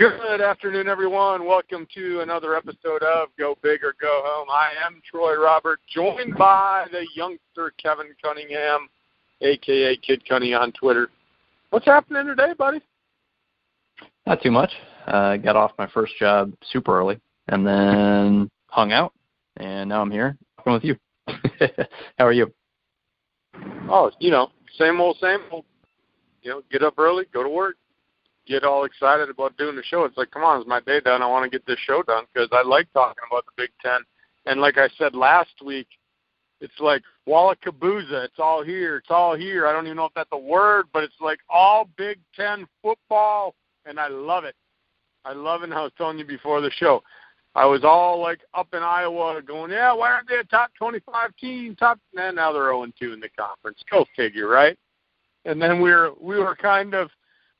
Good afternoon, everyone. Welcome to another episode of Go Big or Go Home. I am Troy Robert, joined by the youngster Kevin Cunningham, a.k.a. Kid Cunny on Twitter. What's happening today, buddy? Not too much. Got off my first job super early and then hung out, and now I'm here talking with you. How are you? Oh, same old, same old. Get up early, go to work. Get all excited about doing the show. It's like, come on, it's my day done. I want to get this show done because I like talking about the Big Ten. And like I said last week, it's like Wallacabooza. It's all here. It's all here. I don't even know if that's a word, but it's like all Big Ten football, and I love it. I love it. And I was telling you before the show, I was all like up in Iowa going, yeah, why aren't they a top 25 team? And now they're 0-2 in the conference. Go figure, right? And then we were kind of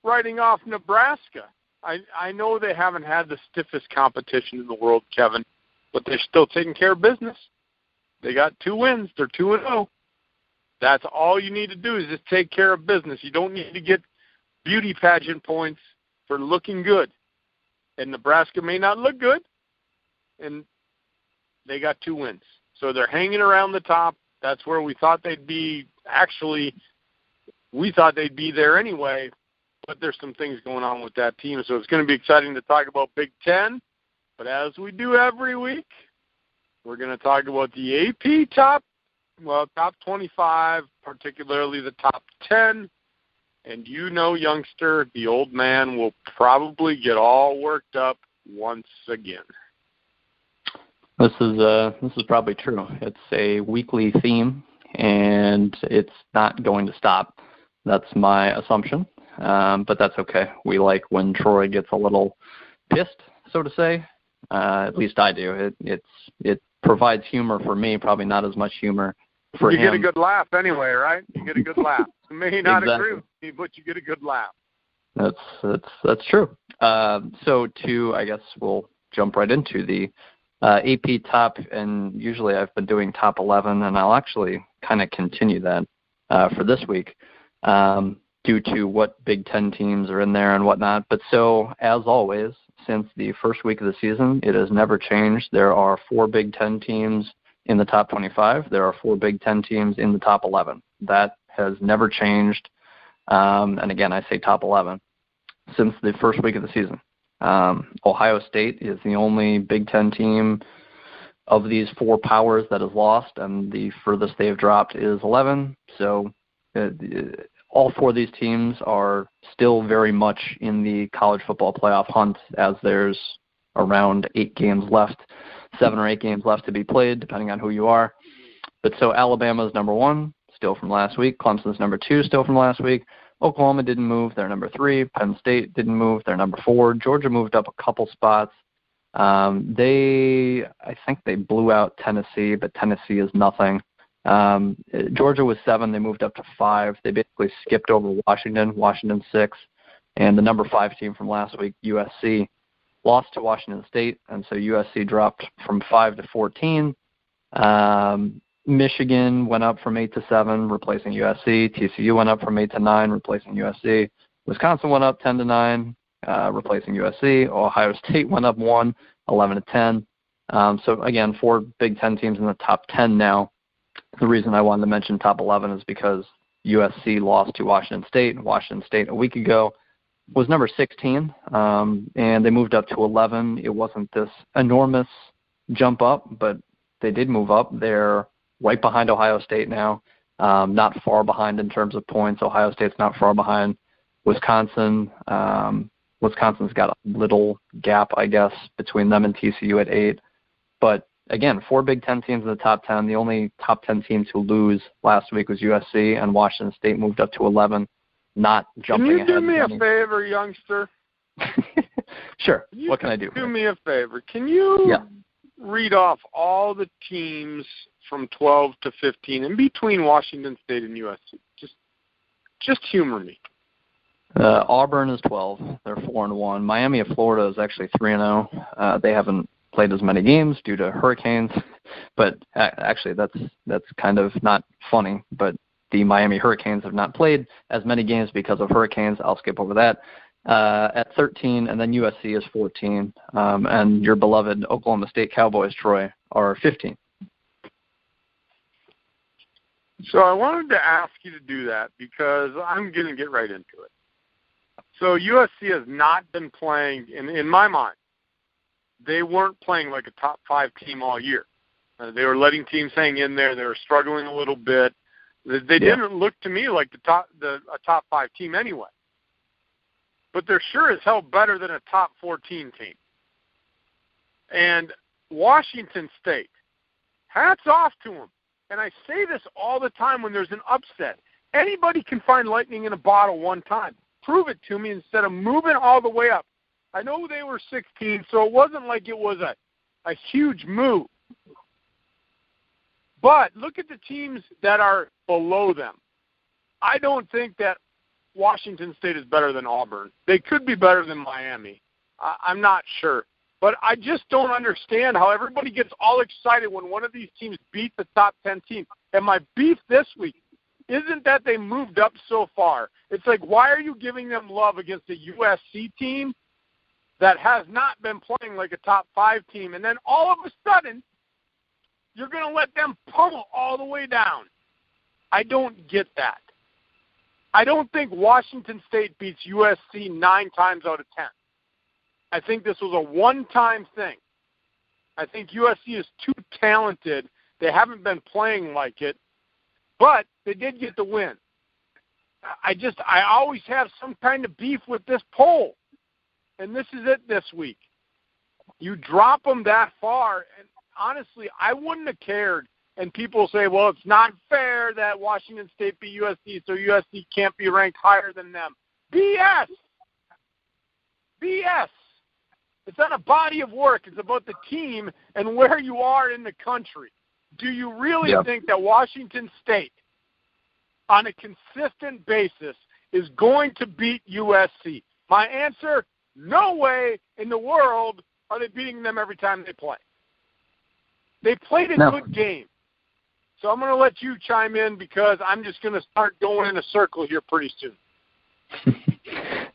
writing off Nebraska. I know they haven't had the stiffest competition in the world, Kevin, but they're still taking care of business. They got 2 wins. They're 2-0. That's all you need to do is just take care of business. You don't need to get beauty pageant points for looking good. And Nebraska may not look good, and they got 2 wins. So they're hanging around the top. That's where we thought they'd be. Actually, we thought they'd be there anyway, but there's some things going on with that team. So it's going to be exciting to talk about Big Ten. But as we do every week, we're going to talk about the AP top 25, particularly the top 10. And youngster, the old man will probably get all worked up once again. This is probably true. It's a weekly theme, and it's not going to stop. That's my assumption. But that's okay. We like when Troy gets a little pissed, so to say. At least I do. It provides humor for me, probably not as much humor for him. You get a good laugh anyway, right? You get a good laugh. You may not Exactly. agree with me, but you get a good laugh. That's true. So I guess we'll jump right into the AP top, and usually I've been doing top 11, and I'll actually kind of continue that for this week. Due to what Big Ten teams are in there and whatnot. But so, as always, since the first week of the season, it has never changed. There are 4 Big Ten teams in the top 25. There are 4 Big Ten teams in the top 11. That has never changed. And again, I say top 11 since the first week of the season. Ohio State is the only Big Ten team of these 4 powers that has lost, and the furthest they have dropped is 11. So all 4 of these teams are still very much in the college football playoff hunt, as there's around 8 games left, 7 or 8 games left to be played, depending on who you are. But so Alabama's number 1, still from last week. Clemson's number 2, still from last week. Oklahoma didn't move. They're number 3. Penn State didn't move. They're number 4. Georgia moved up a couple spots. I think they blew out Tennessee, but Tennessee is nothing. Georgia was 7. They moved up to 5. They basically skipped over Washington 6, and the number 5 team from last week, USC, lost to Washington State, and so USC dropped from 5 to 14. Michigan went up from 8 to 7, replacing USC. TCU went up from 8 to 9, replacing USC. Wisconsin went up 10 to 9, replacing USC. Ohio State went up 1, 11 to 10. So again, 4 Big Ten teams in the top 10 now. The reason I wanted to mention top 11 is because USC lost to Washington State. Washington State a week ago was number 16, and they moved up to 11. It wasn't this enormous jump up, but they did move up. They're right behind Ohio State now, not far behind in terms of points. Ohio State's not far behind. Wisconsin, Wisconsin's got a little gap, I guess, between them and TCU at 8. But again, 4 Big Ten teams in the top 10. The only top 10 teams who lose last week was USC, and Washington State moved up to 11, not jumping ahead. Can you do me a favor, youngster? Sure. What can I do? Do me a favor. Can you read off all the teams from 12 to 15 in between Washington State and USC? Just humor me. Auburn is 12. They're 4-1. Miami of Florida is actually 3-0. They haven't played as many games due to hurricanes, but actually that's kind of not funny, but the Miami Hurricanes have not played as many games because of hurricanes. I'll skip over that. at 13, and then USC is 14, and your beloved Oklahoma State Cowboys, Troy, are 15. So I wanted to ask you to do that because I'm going to get right into it. So USC has not been playing, in my mind, they weren't playing like a top 5 team all year. They were letting teams hang in there. They were struggling a little bit. They didn't look to me like a top 5 team anyway. But they're sure as hell better than a top 14 team. And Washington State, hats off to them. And I say this all the time when there's an upset. Anybody can find lightning in a bottle one time. Prove it to me instead of moving all the way up. I know they were 16, so it wasn't like it was a huge move. But look at the teams that are below them. I don't think that Washington State is better than Auburn. They could be better than Miami. I'm not sure. But I just don't understand how everybody gets all excited when one of these teams beat the top 10 team. And my beef this week isn't that they moved up so far. It's like, why are you giving them love against a USC team that has not been playing like a top 5 team? And then all of a sudden, you're going to let them pummel all the way down. I don't get that. I don't think Washington State beats USC 9 times out of 10. I think this was a one-time thing. I think USC is too talented. They haven't been playing like it, but they did get the win. I always have some kind of beef with this poll, and this is it this week. You drop them that far, and honestly, I wouldn't have cared. And people say, well, it's not fair that Washington State beat USC, so USC can't be ranked higher than them. BS! BS! It's not a body of work. It's about the team and where you are in the country. Do you really think that Washington State, on a consistent basis, is going to beat USC? My answer, no way in the world are they beating them every time they play. They played a good game. So I'm going to let you chime in because I'm just going to start going in a circle here pretty soon.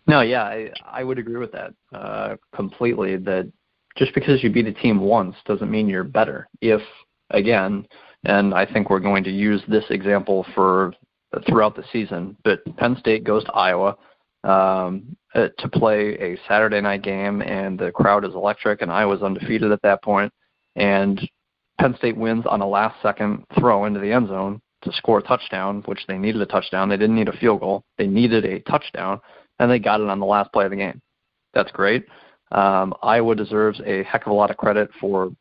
No, yeah, I would agree with that completely, that just because you beat a team once doesn't mean you're better. If, again, and I think we're going to use this example for throughout the season, but Penn State goes to Iowa to play a Saturday night game, and the crowd is electric, and Iowa's undefeated at that point, and Penn State wins on a last-second throw into the end zone to score a touchdown, which they needed a touchdown. They didn't need a field goal. They needed a touchdown, and they got it on the last play of the game. That's great. Iowa deserves a heck of a lot of credit for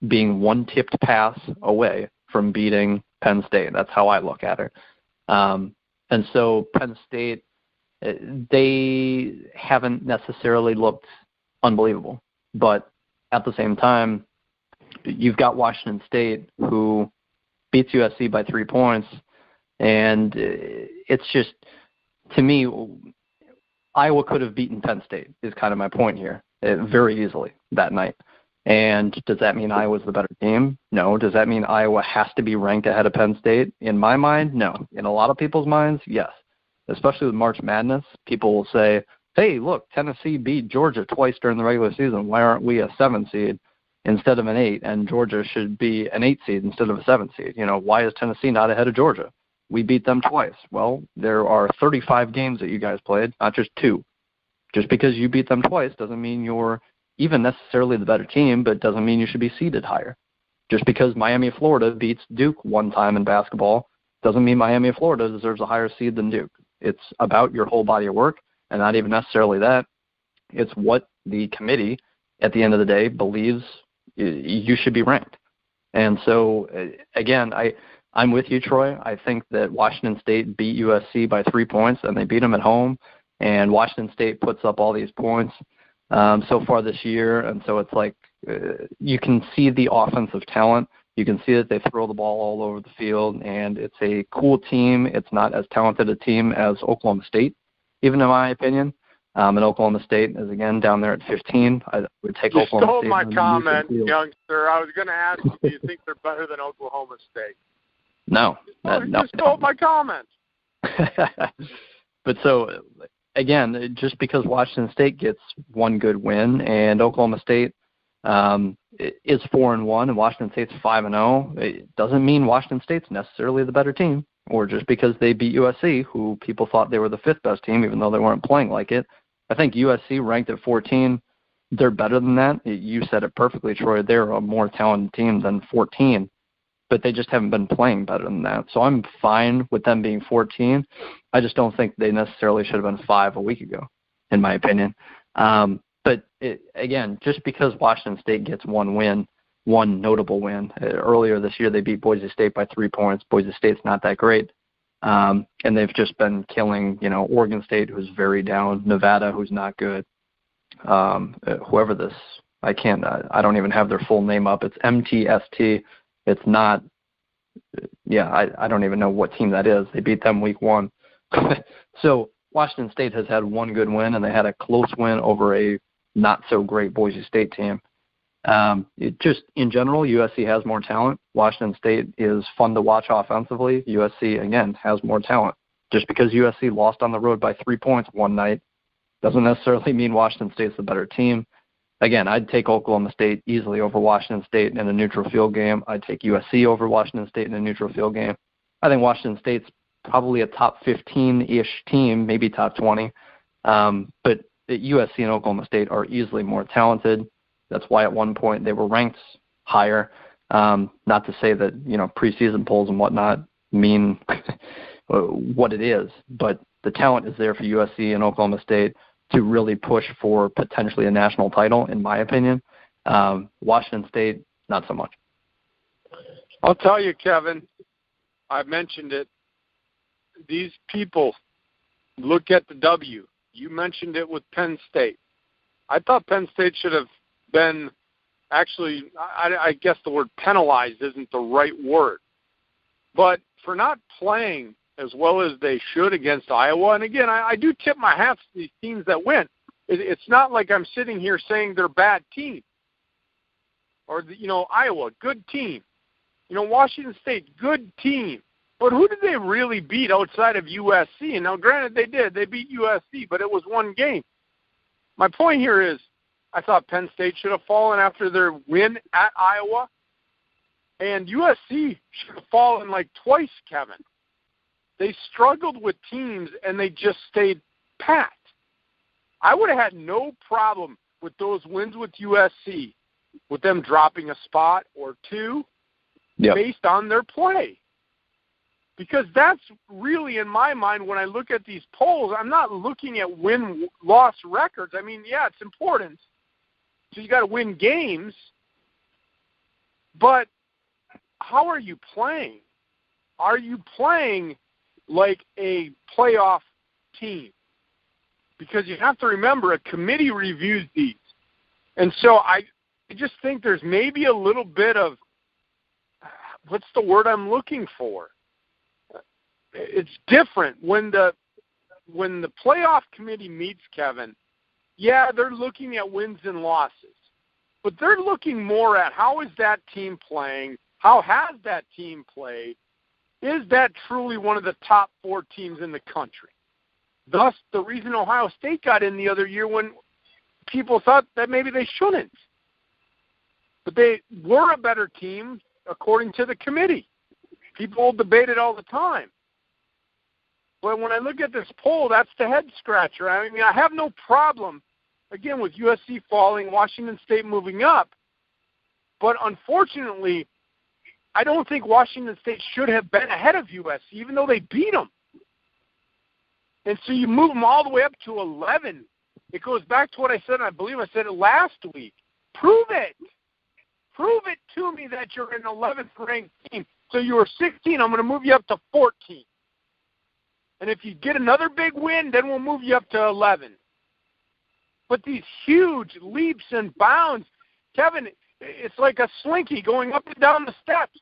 being one tipped pass away from beating Penn State. That's how I look at it. And so Penn State, they haven't necessarily looked unbelievable. But at the same time, you've got Washington State who beats USC by 3 points, and it's just, to me, Iowa could have beaten Penn State is kind of my point here, very easily that night. And does that mean Iowa's the better team? No. Does that mean Iowa has to be ranked ahead of Penn State? In my mind, no. In a lot of people's minds, yes. Especially with March Madness, people will say, hey, look, Tennessee beat Georgia twice during the regular season. Why aren't we a 7 seed instead of an 8? And Georgia should be an 8 seed instead of a 7 seed. You know, why is Tennessee not ahead of Georgia? We beat them twice. Well, there are 35 games that you guys played, not just 2. Just because you beat them twice doesn't mean you're even necessarily the better team, but doesn't mean you should be seeded higher. Just because Miami of Florida beats Duke one time in basketball doesn't mean Miami of Florida deserves a higher seed than Duke. It's about your whole body of work, and not even necessarily that. It's what the committee, at the end of the day, believes you should be ranked. And so, again, I'm with you, Troy. I think that Washington State beat USC by 3 points, and they beat them at home. And Washington State puts up all these points so far this year. And so it's like you can see the offensive talent. You can see that they throw the ball all over the field, and it's a cool team. It's not as talented a team as Oklahoma State, even in my opinion. And Oklahoma State is, again, down there at 15. I would take Oklahoma State. You stole my comment, youngster. I was going to ask you, do you think they're better than Oklahoma State? No. You stole my comment. But so again, just because Washington State gets one good win and Oklahoma State is 4-1 and Washington State's 5-0, it doesn't mean Washington State's necessarily the better team. Or just because they beat USC, who people thought they were the fifth best team, even though they weren't playing like it. I think USC ranked at 14. They're better than that. You said it perfectly, Troy. They're a more talented team than 14, but they just haven't been playing better than that. So I'm fine with them being 14. I just don't think they necessarily should have been 5 a week ago, in my opinion. But again, just because Washington State gets one win, one notable win. Earlier this year, they beat Boise State by 3 points. Boise State's not that great. And they've just been killing, Oregon State, who's very down, Nevada, who's not good. Whoever this, I don't even have their full name up. It's MTST. It's not, I don't even know what team that is. They beat them week 1. So Washington State has had one good win, and they had a close win over a not-so-great Boise State team. Just in general, USC has more talent. Washington State is fun to watch offensively. USC, again, has more talent. Just because USC lost on the road by 3 points one night doesn't necessarily mean Washington State's the better team. Again, I'd take Oklahoma State easily over Washington State in a neutral field game. I'd take USC over Washington State in a neutral field game. I think Washington State's probably a top 15-ish team, maybe top 20. But USC and Oklahoma State are easily more talented. That's why at one point they were ranked higher. Not to say that, preseason polls and whatnot mean what it is, but the talent is there for USC and Oklahoma State to really push for potentially a national title, in my opinion. Washington State, not so much. I'll tell you, Kevin, I mentioned it. These people look at the W. You mentioned it with Penn State. I thought Penn State should have been actually, I guess the word penalized isn't the right word, but for not playing as well as they should against Iowa. And again, I do tip my hats to these teams that win. It's not like I'm sitting here saying they're bad team. Or, Iowa, good team. Washington State, good team. But who did they really beat outside of USC? And now, granted, they did. They beat USC, but it was one game. My point here is I thought Penn State should have fallen after their win at Iowa. And USC should have fallen like twice, Kevin. They struggled with teams, and they just stayed pat. I would have had no problem with those wins with USC, with them dropping a spot or two based on their play. Because that's really, in my mind, when I look at these polls, I'm not looking at win-loss records. I mean, yeah, it's important. So you got to win games. But how are you playing? Are you playing like a playoff team? Because you have to remember, a committee reviews these. And so I just think there's maybe a little bit of, what's the word I'm looking for? It's different when the playoff committee meets, Kevin. Yeah, they're looking at wins and losses, but they're looking more at how is that team playing, how has that team played, is that truly one of the top 4 teams in the country? Thus, the reason Ohio State got in the other year when people thought that maybe they shouldn't, but they were a better team according to the committee. People debate it all the time. But when I look at this poll, that's the head-scratcher. I mean, I have no problem, again, with USC falling, Washington State moving up. But unfortunately, I don't think Washington State should have been ahead of USC, even though they beat them. And so you move them all the way up to 11. It goes back to what I said, and I believe I said it last week. Prove it. Prove it to me that you're an 11th ranked team. So you were 16, I'm going to move you up to 14. And if you get another big win, then we'll move you up to 11. But these huge leaps and bounds, Kevin, it's like a slinky going up and down the steps.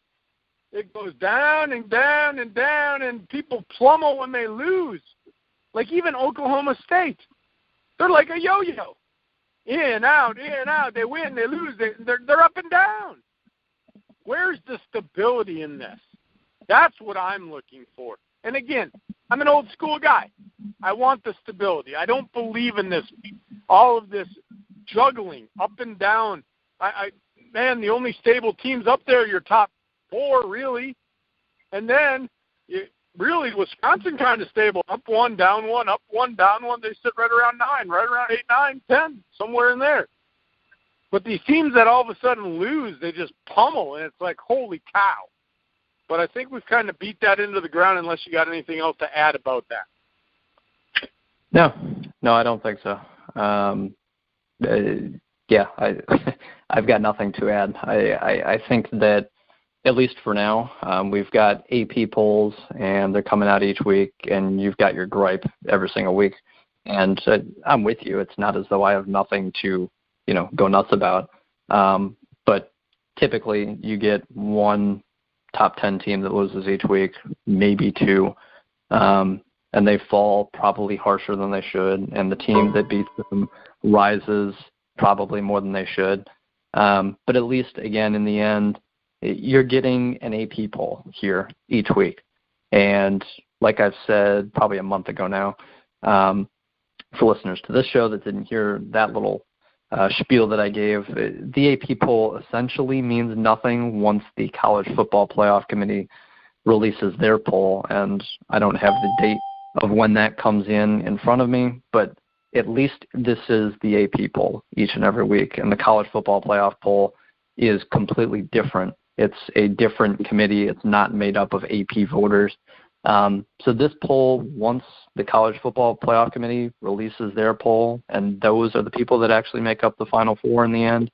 It goes down and down and down, and people plummet when they lose. Like even Oklahoma State. They're like a yo-yo. In, out, they win, they lose, they're up and down. Where's the stability in this? That's what I'm looking for. And again, I'm an old school guy. I want the stability. I don't believe in all of this juggling up and down. Man, the only stable teams up there are your top 4, really. And then, really, Wisconsin kind of stable. Up 1, down 1, up 1, down 1. They sit right around 9, right around 8, 9, 10, somewhere in there. But these teams that all of a sudden lose, they just pummel, and it's like, holy cow. But I think we've kind of beat that into the ground unless you got anything else to add about that. No, I don't think so. I've got nothing to add. I think that, at least for now, we've got AP polls, and they're coming out each week, and you've got your gripe every single week. And I'm with you. It's not as though I have nothing to, go nuts about. But typically you get one top 10 team that loses each week, maybe 2, and they fall probably harsher than they should, and the team that beats them rises probably more than they should. But at least, again, in the end, you're getting an AP poll here each week. And like I've said probably a month ago now, for listeners to this show that didn't hear that little spiel that I gave, the AP poll essentially means nothing once the College Football Playoff Committee releases their poll. And I don't have the date of when that comes in front of me, but at least this is the AP poll each and every week. And the College Football Playoff poll is completely different. It's a different committee. It's not made up of AP voters. So this poll, once the College Football Playoff Committee releases their poll, and those are the people that actually make up the Final Four in the end,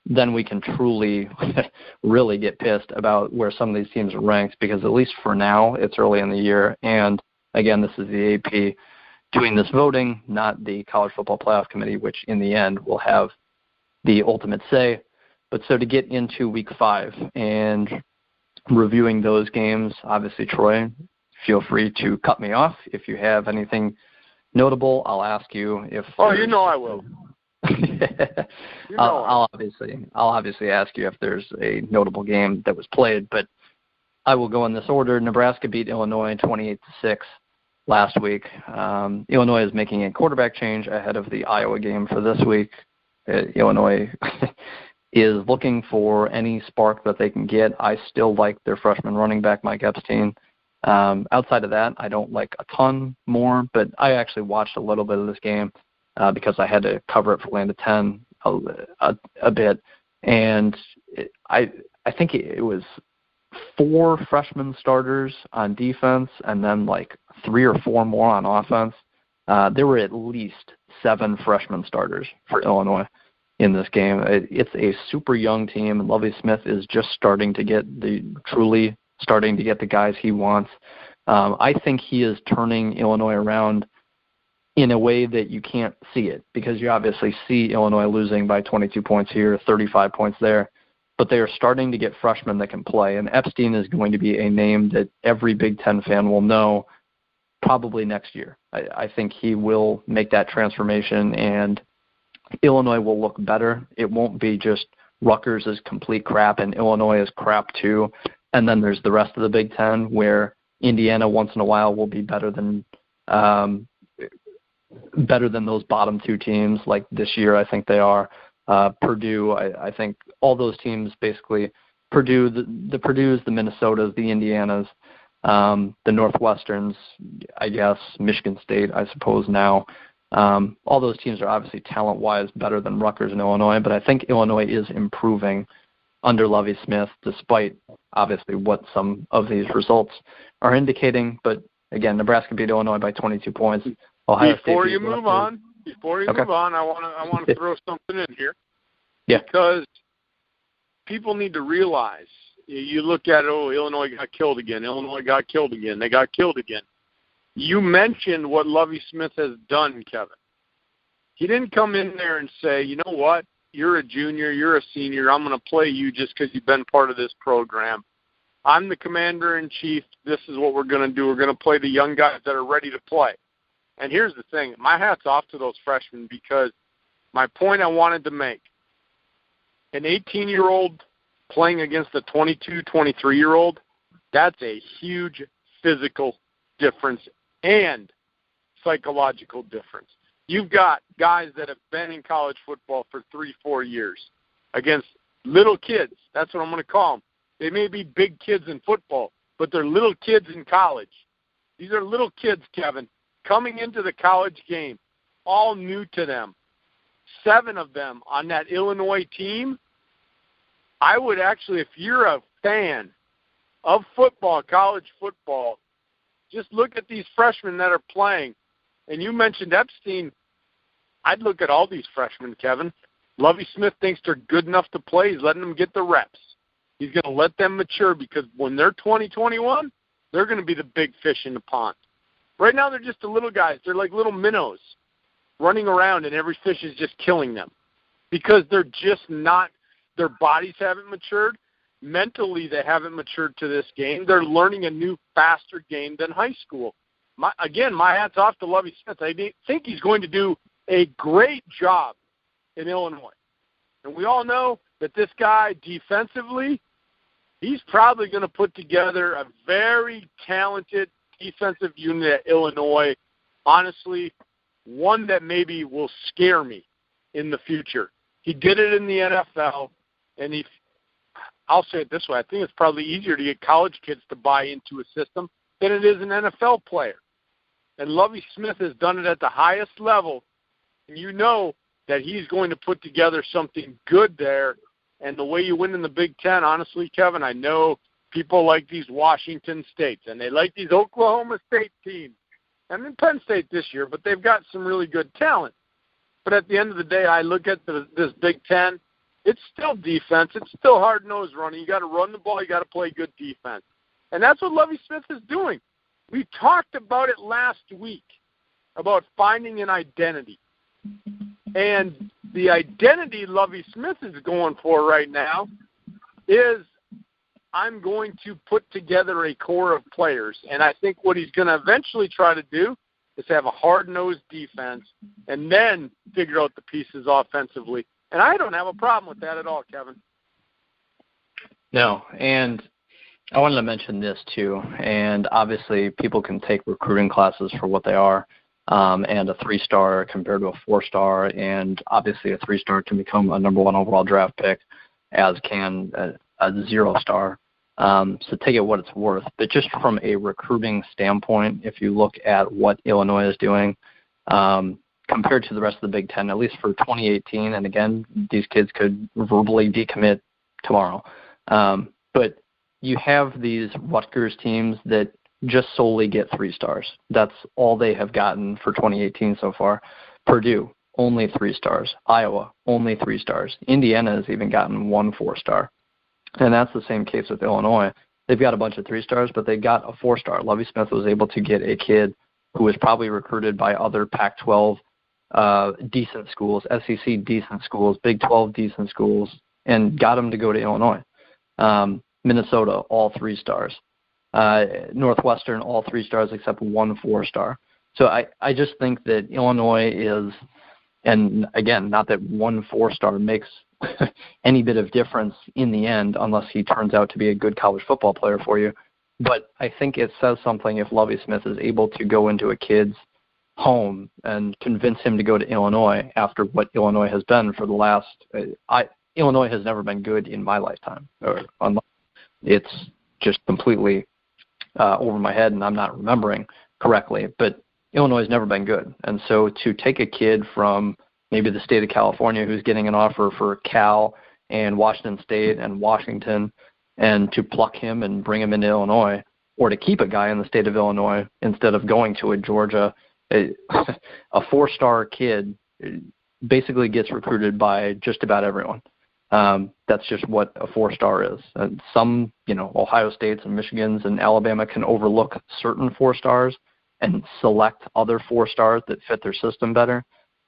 then we can truly really get pissed about where some of these teams are ranked, because at least for now, it's early in the year. And again, this is the AP doing this voting, not the College Football Playoff Committee, which in the end will have the ultimate say. But so to get into Week 5 and reviewing those games, obviously, Troy, feel free to cut me off. If you have anything notable, I'll ask you. I will. I'll obviously ask you if there's a notable game that was played, but I will go in this order. Nebraska beat Illinois 28-6 last week. Illinois is making a quarterback change ahead of the Iowa game for this week. Illinois is looking for any spark that they can get. I still like their freshman running back, Mike Epstein. Outside of that, I don't like a ton more, but I actually watched a little bit of this game because I had to cover it for Land of 10 a bit. And I think it was 4 freshman starters on defense and then like 3 or 4 more on offense. There were at least 7 freshman starters for Illinois in this game. It's a super young team, and Lovie Smith is just starting to get the guys he wants. I think he is turning Illinois around in a way that you can't see it, because you obviously see Illinois losing by 22 points here, 35 points there, but they are starting to get freshmen that can play, and Epstein is going to be a name that every Big Ten fan will know probably next year. I think he will make that transformation, and Illinois will look better. It won't be just Rutgers is complete crap and Illinois is crap too. And then there's the rest of the Big Ten where Indiana once in a while will be better than those bottom 2 teams. Like this year, I think they are. Purdue, I think all those teams basically, Purdue, the Purdues, the Minnesotas, the Indianas, the Northwesterns, I guess, Michigan State, I suppose now. All those teams are obviously talent-wise better than Rutgers and Illinois, but I think Illinois is improving under Lovie Smith, despite obviously what some of these results are indicating. But again, Nebraska beat Illinois by 22 points. Before you move on, I want to throw something in here. Yeah. Because people need to realize, you look at it, Illinois got killed again. Illinois got killed again. They got killed again. You mentioned what Lovie Smith has done, Kevin. He didn't come in there and say, you know what, you're a junior, you're a senior, I'm going to play you just because you've been part of this program. I'm the commander-in-chief. This is what we're going to do. We're going to play the young guys that are ready to play. And here's the thing. My hat's off to those freshmen, because my point I wanted to make, an 18-year-old playing against a 22, 23-year-old, that's a huge physical difference and psychological difference. You've got guys that have been in college football for 3-4 years against little kids. That's what I'm going to call them. They may be big kids in football, but they're little kids in college. These are little kids, Kevin, coming into the college game, all new to them. 7 of them on that Illinois team. I would actually, if you're a fan of football, college football, just look at these freshmen that are playing. And you mentioned Epstein. I'd look at all these freshmen, Kevin. Lovie Smith thinks they're good enough to play. He's letting them get the reps. He's going to let them mature because when they're 20, 21, they're going to be the big fish in the pond. Right now they're just the little guys. They're like little minnows running around, and every fish is just killing them because they're just not – their bodies haven't matured. Mentally, they haven't matured to this game. They're learning a new, faster game than high school. My hat's off to Lovie Smith. I think he's going to do a great job in Illinois. And we all know that this guy defensively, he's probably going to put together a very talented defensive unit at Illinois. Honestly, one that maybe will scare me in the future. He did it in the NFL, and I'll say it this way. I think it's probably easier to get college kids to buy into a system than it is an NFL player. And Lovie Smith has done it at the highest level, and you know that he's going to put together something good there. And the way you win in the Big Ten, honestly, Kevin, I know people like these Washington States, and they like these Oklahoma State teams. And then Penn State this year, but they've got some really good talent. But at the end of the day, I look at this Big Ten, it's still defense. It's still hard-nosed running. You got to run the ball. You got to play good defense. And that's what Lovie Smith is doing. We talked about it last week, about finding an identity. And the identity Lovie Smith is going for right now is I'm going to put together a core of players. And I think what he's going to eventually try to do is have a hard-nosed defense and then figure out the pieces offensively. And I don't have a problem with that at all, Kevin. No, and I wanted to mention this too, and obviously people can take recruiting classes for what they are, and a 3-star compared to a 4-star, and obviously a 3-star can become a number 1 overall draft pick, as can a 0-star. So take it what it's worth. But just from a recruiting standpoint, if you look at what Illinois is doing, compared to the rest of the Big Ten, at least for 2018, and again, these kids could verbally decommit tomorrow. But you have these Rutgers teams that just solely get 3-stars. That's all they have gotten for 2018 so far. Purdue, only 3 stars. Iowa, only 3 stars. Indiana has even gotten 1 4-star. And that's the same case with Illinois. They've got a bunch of 3-stars, but they got a 4-star. Lovie Smith was able to get a kid who was probably recruited by other Pac-12 decent schools, SEC decent schools, Big 12 decent schools, and got him to go to Illinois. Minnesota, all 3 stars. Northwestern, all 3 stars except 1 4-star. So I just think that Illinois is, and again, not that 1 4-star makes any bit of difference in the end unless he turns out to be a good college football player for you, but I think it says something if Lovie Smith is able to go into a kid's home and convince him to go to Illinois after what Illinois has been for the last Illinois has never been good in my lifetime. It's just completely over my head, and I'm not remembering correctly. But Illinois has never been good. And so to take a kid from maybe the state of California who's getting an offer for Cal and Washington State and Washington and to pluck him and bring him into Illinois, or to keep a guy in the state of Illinois instead of going to a Georgia, a 4-star kid basically gets recruited by just about everyone. That's just what a 4-star is. Some, Ohio States and Michigans and Alabama can overlook certain 4-stars and select other 4-stars that fit their system better.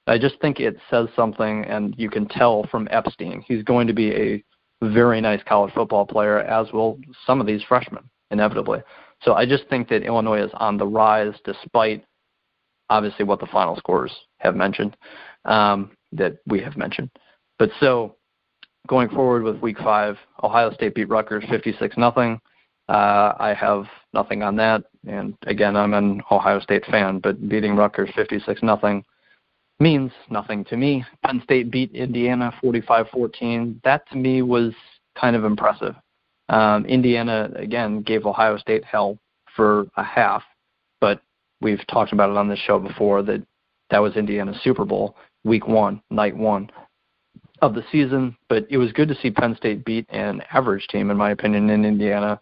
I just think it says something, and you can tell from Epstein. He's going to be a very nice college football player, as will some of these freshmen, inevitably. So I just think that Illinois is on the rise despite, obviously, what the final scores have mentioned, that we have mentioned. But so going forward with Week 5, Ohio State beat Rutgers 56-0. I have nothing on that. And again, I'm an Ohio State fan, but beating Rutgers 56-0 means nothing to me. Penn State beat Indiana 45-14. That to me was kind of impressive. Indiana, again, gave Ohio State hell for a half, but we've talked about it on this show before that was Indiana's Super Bowl, week 1, night 1 of the season. But it was good to see Penn State beat an average team, in my opinion, in Indiana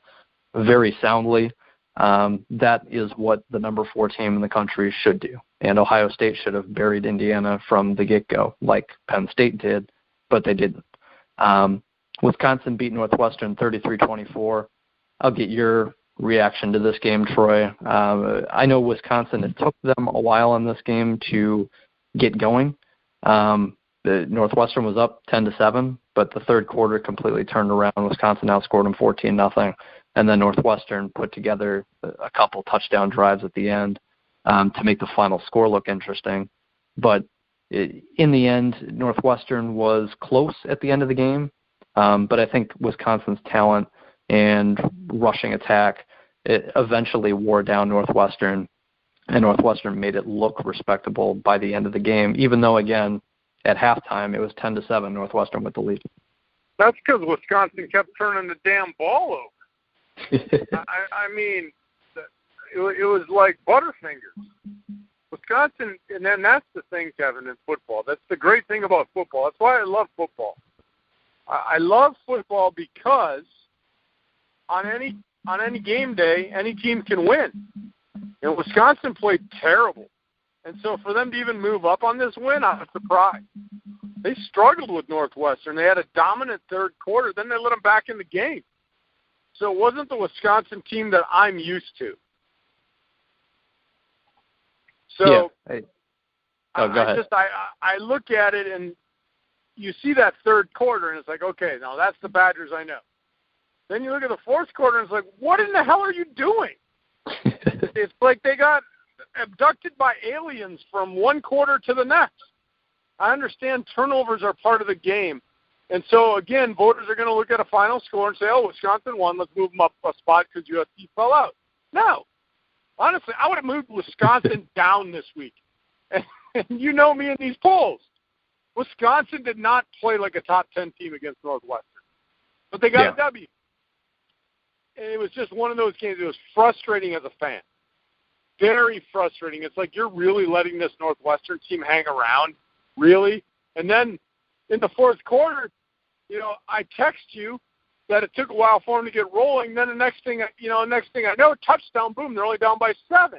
very soundly. That is what the number 4 team in the country should do. And Ohio State should have buried Indiana from the get-go like Penn State did, but they didn't. Wisconsin beat Northwestern 33-24. I'll get your reaction to this game, Troy. I know Wisconsin, it took them a while in this game to get going. The Northwestern was up 10-7, but the third quarter completely turned around. Wisconsin outscored them 14-0, and then Northwestern put together a couple touchdown drives at the end to make the final score look interesting. But in the end, Northwestern was close at the end of the game, but I think Wisconsin's talent and rushing attack it eventually wore down Northwestern, and Northwestern made it look respectable by the end of the game, even though, again, at halftime it was 10-7, Northwestern with the lead. That's because Wisconsin kept turning the damn ball over. I mean, it was like Butterfingers. Wisconsin, and then that's the thing, Kevin, in football. That's the great thing about football. That's why I love football. I love football because on any game day, any team can win. And Wisconsin played terrible. And so for them to even move up on this win, I was surprised. They struggled with Northwestern. They had a dominant third quarter. Then they let them back in the game. So it wasn't the Wisconsin team that I'm used to. So yeah. Go ahead. I look at it, and you see that third quarter, and it's like, okay, now that's the Badgers I know. Then you look at the fourth quarter, and it's like, what in the hell are you doing? It's like they got abducted by aliens from one quarter to the next. I understand turnovers are part of the game. And so, again, voters are going to look at a final score and say, oh, Wisconsin won, let's move them up a spot because USC fell out. No. Honestly, I would have moved Wisconsin down this week. And you know me in these polls. Wisconsin did not play like a top 10 team against Northwestern. But they got a W. And it was just one of those games. It was frustrating as a fan. Very frustrating. It's like you're really letting this Northwestern team hang around, really? And then in the fourth quarter, I text you that it took a while for them to get rolling. Then the next thing I know, touchdown, boom, they're only down by 7.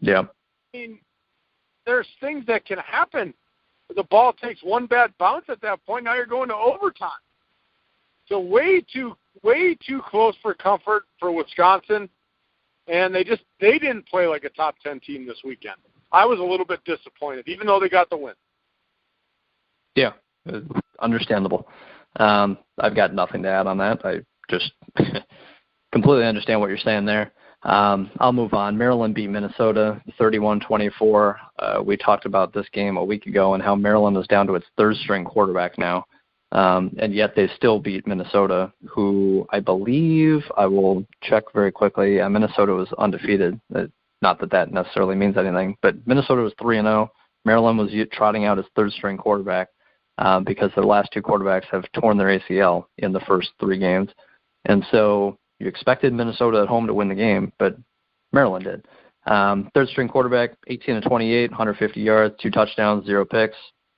Yeah. I mean, there's things that can happen. The ball takes one bad bounce at that point. Now you're going to overtime. So way too close for comfort for Wisconsin. And they didn't play like a top 10 team this weekend. I was a little bit disappointed, even though they got the win. Yeah, understandable. I've got nothing to add on that. I just completely understand what you're saying there. I'll move on. Maryland beat Minnesota 31-24. We talked about this game a week ago and how Maryland is down to its third-string quarterback now. And yet they still beat Minnesota, who I believe, I will check very quickly, Minnesota was undefeated. Not that necessarily means anything, but Minnesota was 3-0. Maryland was trotting out its third-string quarterback because their last 2 quarterbacks have torn their ACL in the first 3 games. And so you expected Minnesota at home to win the game, but Maryland did. Third-string quarterback, 18-28, 150 yards, 2 touchdowns, 0 picks,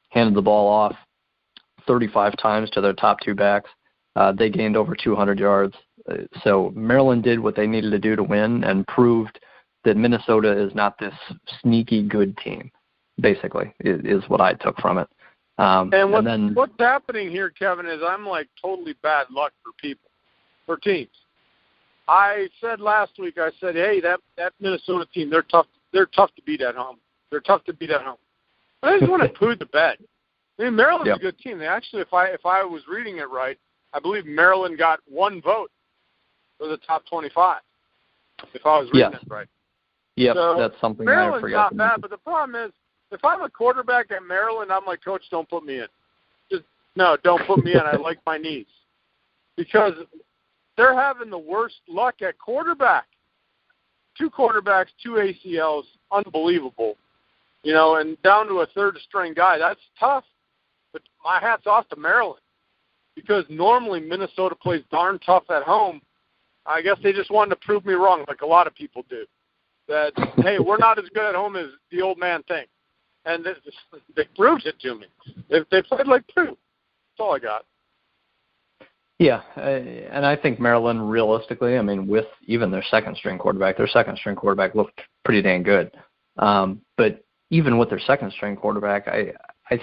handed the ball off 35 times to their top 2 backs. They gained over 200 yards. So Maryland did what they needed to do to win and proved that Minnesota is not this sneaky good team, basically, is what I took from it. What's happening here, Kevin, is I'm like totally bad luck for teams. I said last week, hey, that Minnesota team, they're tough to beat at home. They're tough to beat at home. I just want to poo the bed. I mean, Maryland's a good team. They actually, if I was reading it right, I believe Maryland got 1 vote for the top 25, if I was reading it right. Yep, so that's something Maryland's I forgot. Maryland's not bad, but the problem is, if I'm a quarterback at Maryland, I'm like, Coach, don't put me in. Don't put me in. I like my knees. Because they're having the worst luck at quarterback. 2 quarterbacks, 2 ACLs, unbelievable. You know, and down to a third-string guy, that's tough. But my hat's off to Maryland because normally Minnesota plays darn tough at home. I guess they just wanted to prove me wrong, like a lot of people do. That, hey, we're not as good at home as the old man thinks. And they proved it to me. They played like Purdue. That's all I got. Yeah, and I think Maryland, realistically, I mean, with even their second-string quarterback looked pretty dang good. But even with their second-string quarterback, I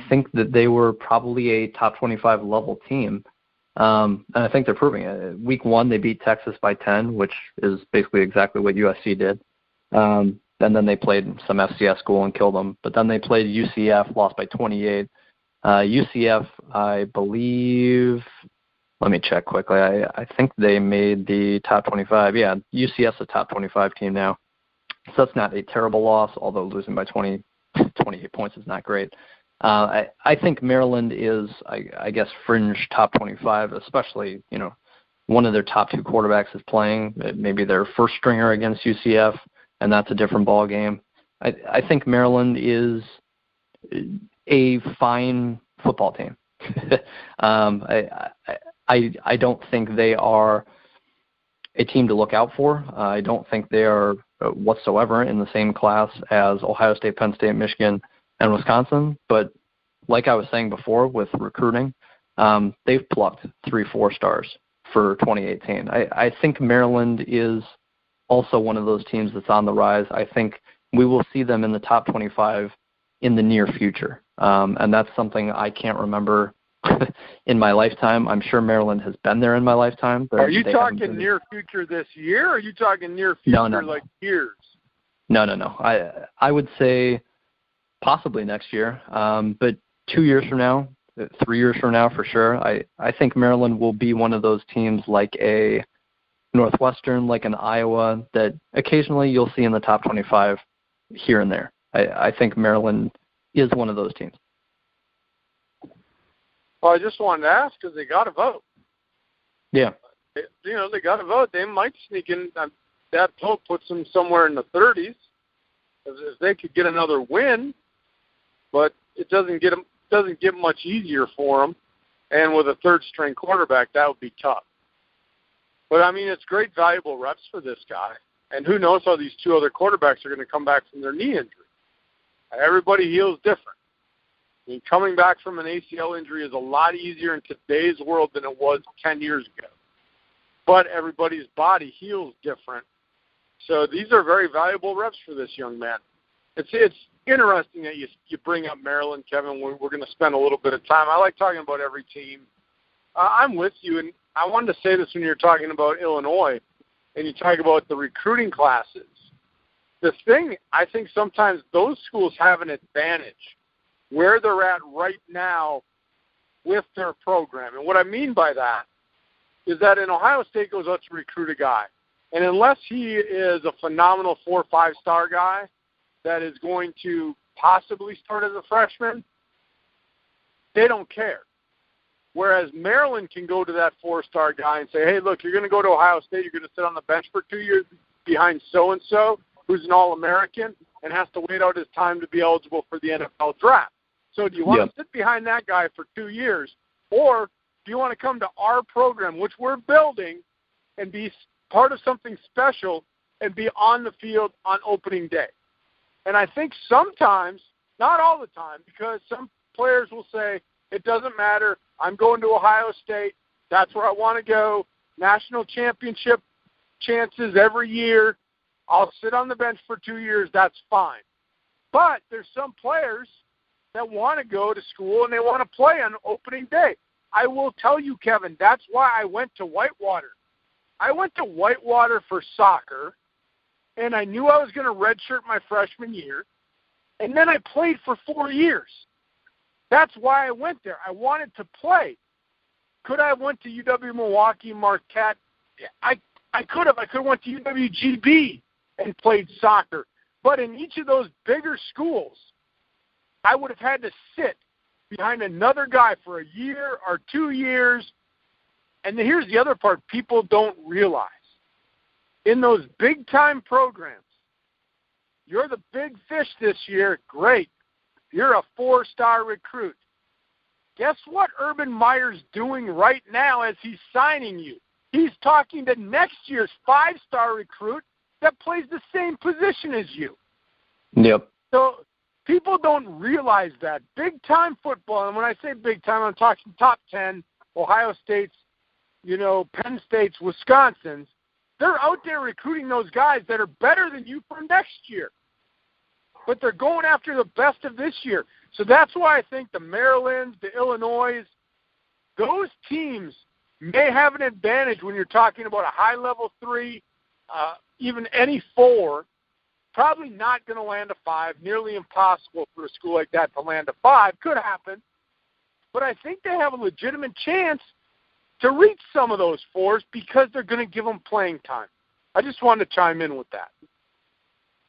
think that they were probably a top 25 level team. And I think they're proving it. Week 1, they beat Texas by 10, which is basically exactly what USC did. And then they played some FCS school and killed them. But then they played UCF, lost by 28. UCF, I believe, let me check quickly. I think they made the top 25. Yeah, UCF's a top 25 team now. So that's not a terrible loss, although losing by 28 points is not great. I think Maryland is, I guess, fringe top 25, especially, you know, one of their top 2 quarterbacks is playing, maybe their first stringer against UCF, and that's a different ball game. I think Maryland is a fine football team. I don't think they are a team to look out for. I don't think they are whatsoever in the same class as Ohio State, Penn State, Michigan, and Wisconsin. But like I was saying before with recruiting, they've plucked 3-4 stars for 2018. I think Maryland is also one of those teams that's on the rise. I think we will see them in the top 25 in the near future. And that's something I can't remember in my lifetime. I'm sure Maryland has been there in my lifetime. But are you talking near future this year, or are you talking near future like years? No. I would say possibly next year. But 2 years from now, 3 years from now for sure, I think Maryland will be one of those teams like a Northwestern, like an Iowa, that occasionally you'll see in the top 25 here and there. I think Maryland is one of those teams. Well, I just wanted to ask because they got to vote. Yeah. They got to vote. They might sneak in. That vote puts them somewhere in the 30s if they could get another win, but it doesn't get much easier for them. And with a third-string quarterback, that would be tough. But, I mean, it's great, valuable reps for this guy. And who knows how these 2 other quarterbacks are going to come back from their knee injury. Everybody heals different. I mean, coming back from an ACL injury is a lot easier in today's world than it was 10 years ago. But everybody's body heals different. So these are very valuable reps for this young man. It's interesting that you bring up Maryland, Kevin. We're going to spend a little bit of time. I like talking about every team. I'm with you, and I wanted to say this when you're talking about Illinois and you talk about the recruiting classes. The thing, I think sometimes those schools have an advantage where they're at right now with their program. And what I mean by that is that in Ohio State goes out to recruit a guy. And unless he is a phenomenal 4 or 5-star guy that is going to possibly start as a freshman, they don't care. Whereas Maryland can go to that 4-star guy and say, hey, look, you're going to go to Ohio State. You're going to sit on the bench for 2 years behind so-and-so who's an All-American and has to wait out his time to be eligible for the NFL draft. So do you want to sit behind that guy for 2 years, or do you want to come to our program, which we're building, and be part of something special and be on the field on opening day? And I think sometimes, not all the time, because some players will say, it doesn't matter, I'm going to Ohio State, that's where I want to go, national championship chances every year, I'll sit on the bench for 2 years, that's fine. But there's some players that want to go to school and they want to play on opening day. I will tell you, Kevin, that's why I went to Whitewater. I went to Whitewater for soccer, and I knew I was going to redshirt my freshman year, and then I played for 4 years. That's why I went there. I wanted to play. Could I have went to UW-Milwaukee, Marquette? I could have. I could have went to UWGB and played soccer. But in each of those bigger schools, I would have had to sit behind another guy for a year or 2 years. And here's the other part people don't realize. in those big-time programs. You're the big fish this year. Great. You're a 4-star recruit. Guess what Urban Meyer's doing right now as he's signing you? He's talking to next year's 5-star recruit that plays the same position as you. Yep. So people don't realize that. Big-time football, and when I say big-time, I'm talking top 10, Ohio State's, Penn State's, Wisconsin's. They're out there recruiting those guys that are better than you for next year. But they're going after the best of this year. So that's why I think the Marylands, the Illinois, those teams may have an advantage when you're talking about a high-level 3, even any 4. Probably not going to land a 5. Nearly impossible for a school like that to land a 5. Could happen. But I think they have a legitimate chance to reach some of those 4s because they're going to give them playing time. I just wanted to chime in with that.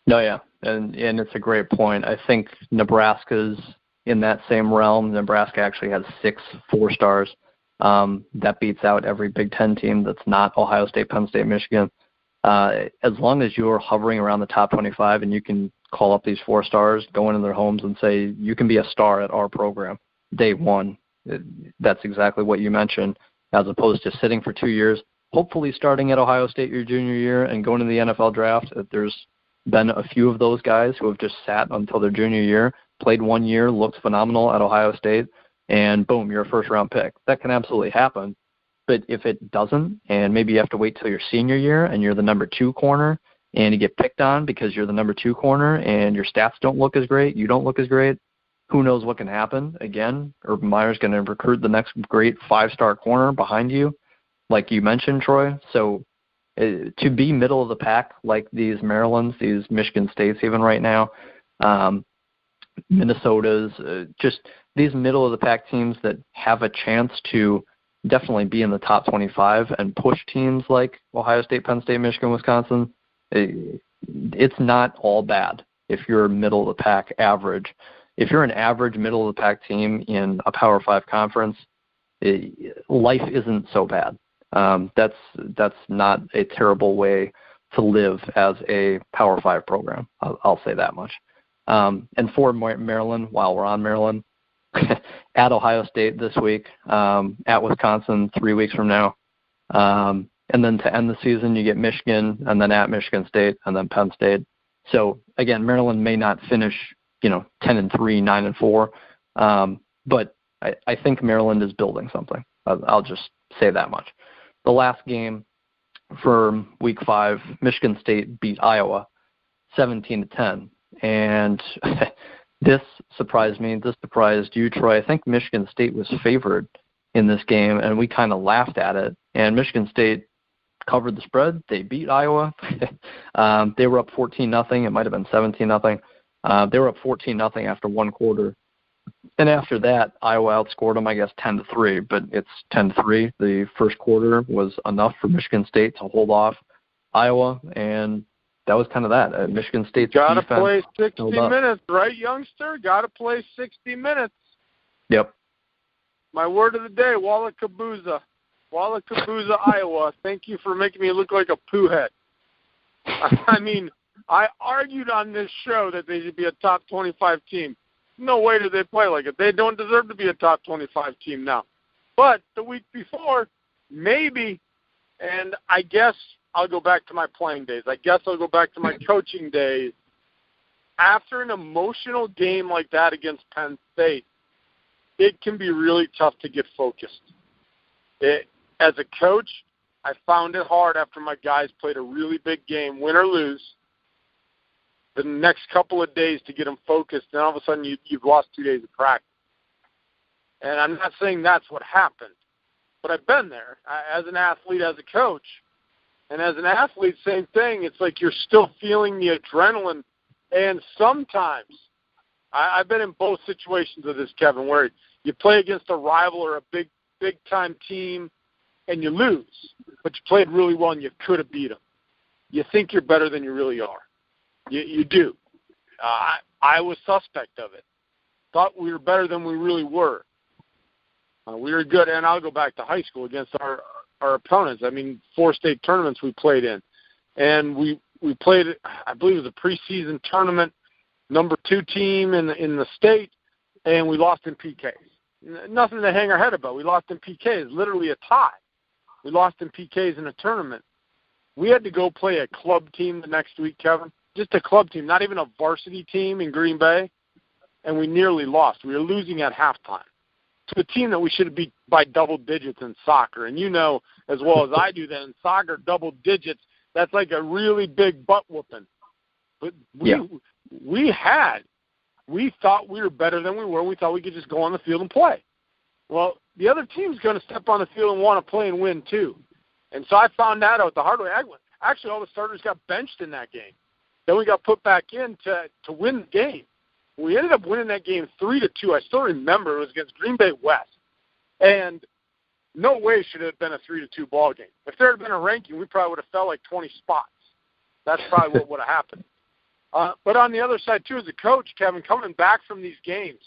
No, yeah, and it's a great point. I think Nebraska's in that same realm. Nebraska actually has 6 4-stars. That beats out every Big Ten team that's not Ohio State, Penn State, Michigan. As long as you're hovering around the top 25 and you can call up these 4-stars, go into their homes and say, you can be a star at our program, day one. That's exactly what you mentioned, as opposed to sitting for 2 years, hopefully starting at Ohio State your junior year and going to the NFL draft. There's been a few of those guys who have just sat until their junior year, played 1 year, looked phenomenal at Ohio State, and boom, you're a first-round pick. That can absolutely happen. But if it doesn't, and maybe you have to wait till your senior year and you're the number 2 corner and you get picked on because you're the number 2 corner and your stats don't look as great, you don't look as great, who knows what can happen? Again, Urban Meyer's going to recruit the next great 5-star corner behind you, like you mentioned, Troy. So to be middle of the pack like these Marylands, these Michigan States even right now, Minnesota's, just these middle of the pack teams that have a chance to definitely be in the top 25 and push teams like Ohio State, Penn State, Michigan, Wisconsin. It's not all bad if you're middle of the pack average. If you're an average middle of the pack team in a Power 5 conference, life isn't so bad. That's not a terrible way to live as a Power 5 program. I'll say that much. And for Maryland, while we're on Maryland, at Ohio State this week, at Wisconsin 3 weeks from now, and then to end the season you get Michigan, and then at Michigan State, and then Penn State. So again, Maryland may not finish 10-3, 9-4, but I think Maryland is building something. I'll just say that much. The last game for Week 5, Michigan State beat Iowa 17-10, and this surprised me. This surprised you, Troy. I think Michigan State was favored in this game, and we kind of laughed at it. And Michigan State covered the spread. They beat Iowa. They were up 14-0. It might have been 17-0. They were up 14-0 after one quarter. And after that, Iowa outscored them, I guess, 10-3. But it's 10-3. The first quarter was enough for Michigan State to hold off Iowa, and that was kind of that. Michigan State's defense. Got to play 60 minutes, right, youngster? Got to play 60 minutes. Yep. My word of the day, Wallakabuza. Wallakabuza, Iowa. Thank you for making me look like a poo head. I mean, I argued on this show that they should be a top 25 team. No way do they play like it. They don't deserve to be a top 25 team now. But the week before, maybe, and I guess I'll go back to my playing days. I guess I'll go back to my coaching days. After an emotional game like that against Penn State, it can be really tough to get focused. As a coach, I found it hard after my guys played a really big game, win or lose, the next couple of days to get them focused, and all of a sudden you've lost 2 days of practice. And I'm not saying that's what happened, but I've been there as an athlete, as a coach. And as an athlete, same thing. It's like you're still feeling the adrenaline. And sometimes, I've been in both situations of this, Kevin, where you play against a rival or a big-time team, and you lose. But you played really well, and you could have beat them. You think you're better than you really are. You do. I was suspect of it. Thought we were better than we really were. We were good, and I'll go back to high school against our opponents. I mean, 4 state tournaments we played in. and we played, I believe it was a preseason tournament, number 2 team in the state, and we lost in PKs. Nothing to hang our head about. We lost in PKs, literally a tie. We lost in PKs in a tournament. We had to go play a club team the next week, Kevin, just a club team, not even a varsity team in Green Bay, and we nearly lost. We were losing at halftime to a team that we should have beat by double digits in soccer. And you know as well as I do that in soccer, double digits, that's like a really big butt whooping. But we thought we were better than we were. We thought we could just go on the field and play. Well, the other team's going to step on the field and want to play and win too. And so I found that out the hard way. Actually, all the starters got benched in that game. Then we got put back in to win the game. We ended up winning that game 3-2. I still remember it was against Green Bay West. And no way should it have been a 3-2 ball game. If there had been a ranking, we probably would have fell like 20 spots. That's probably what would have happened. But on the other side, too, as a coach, Kevin, coming back from these games,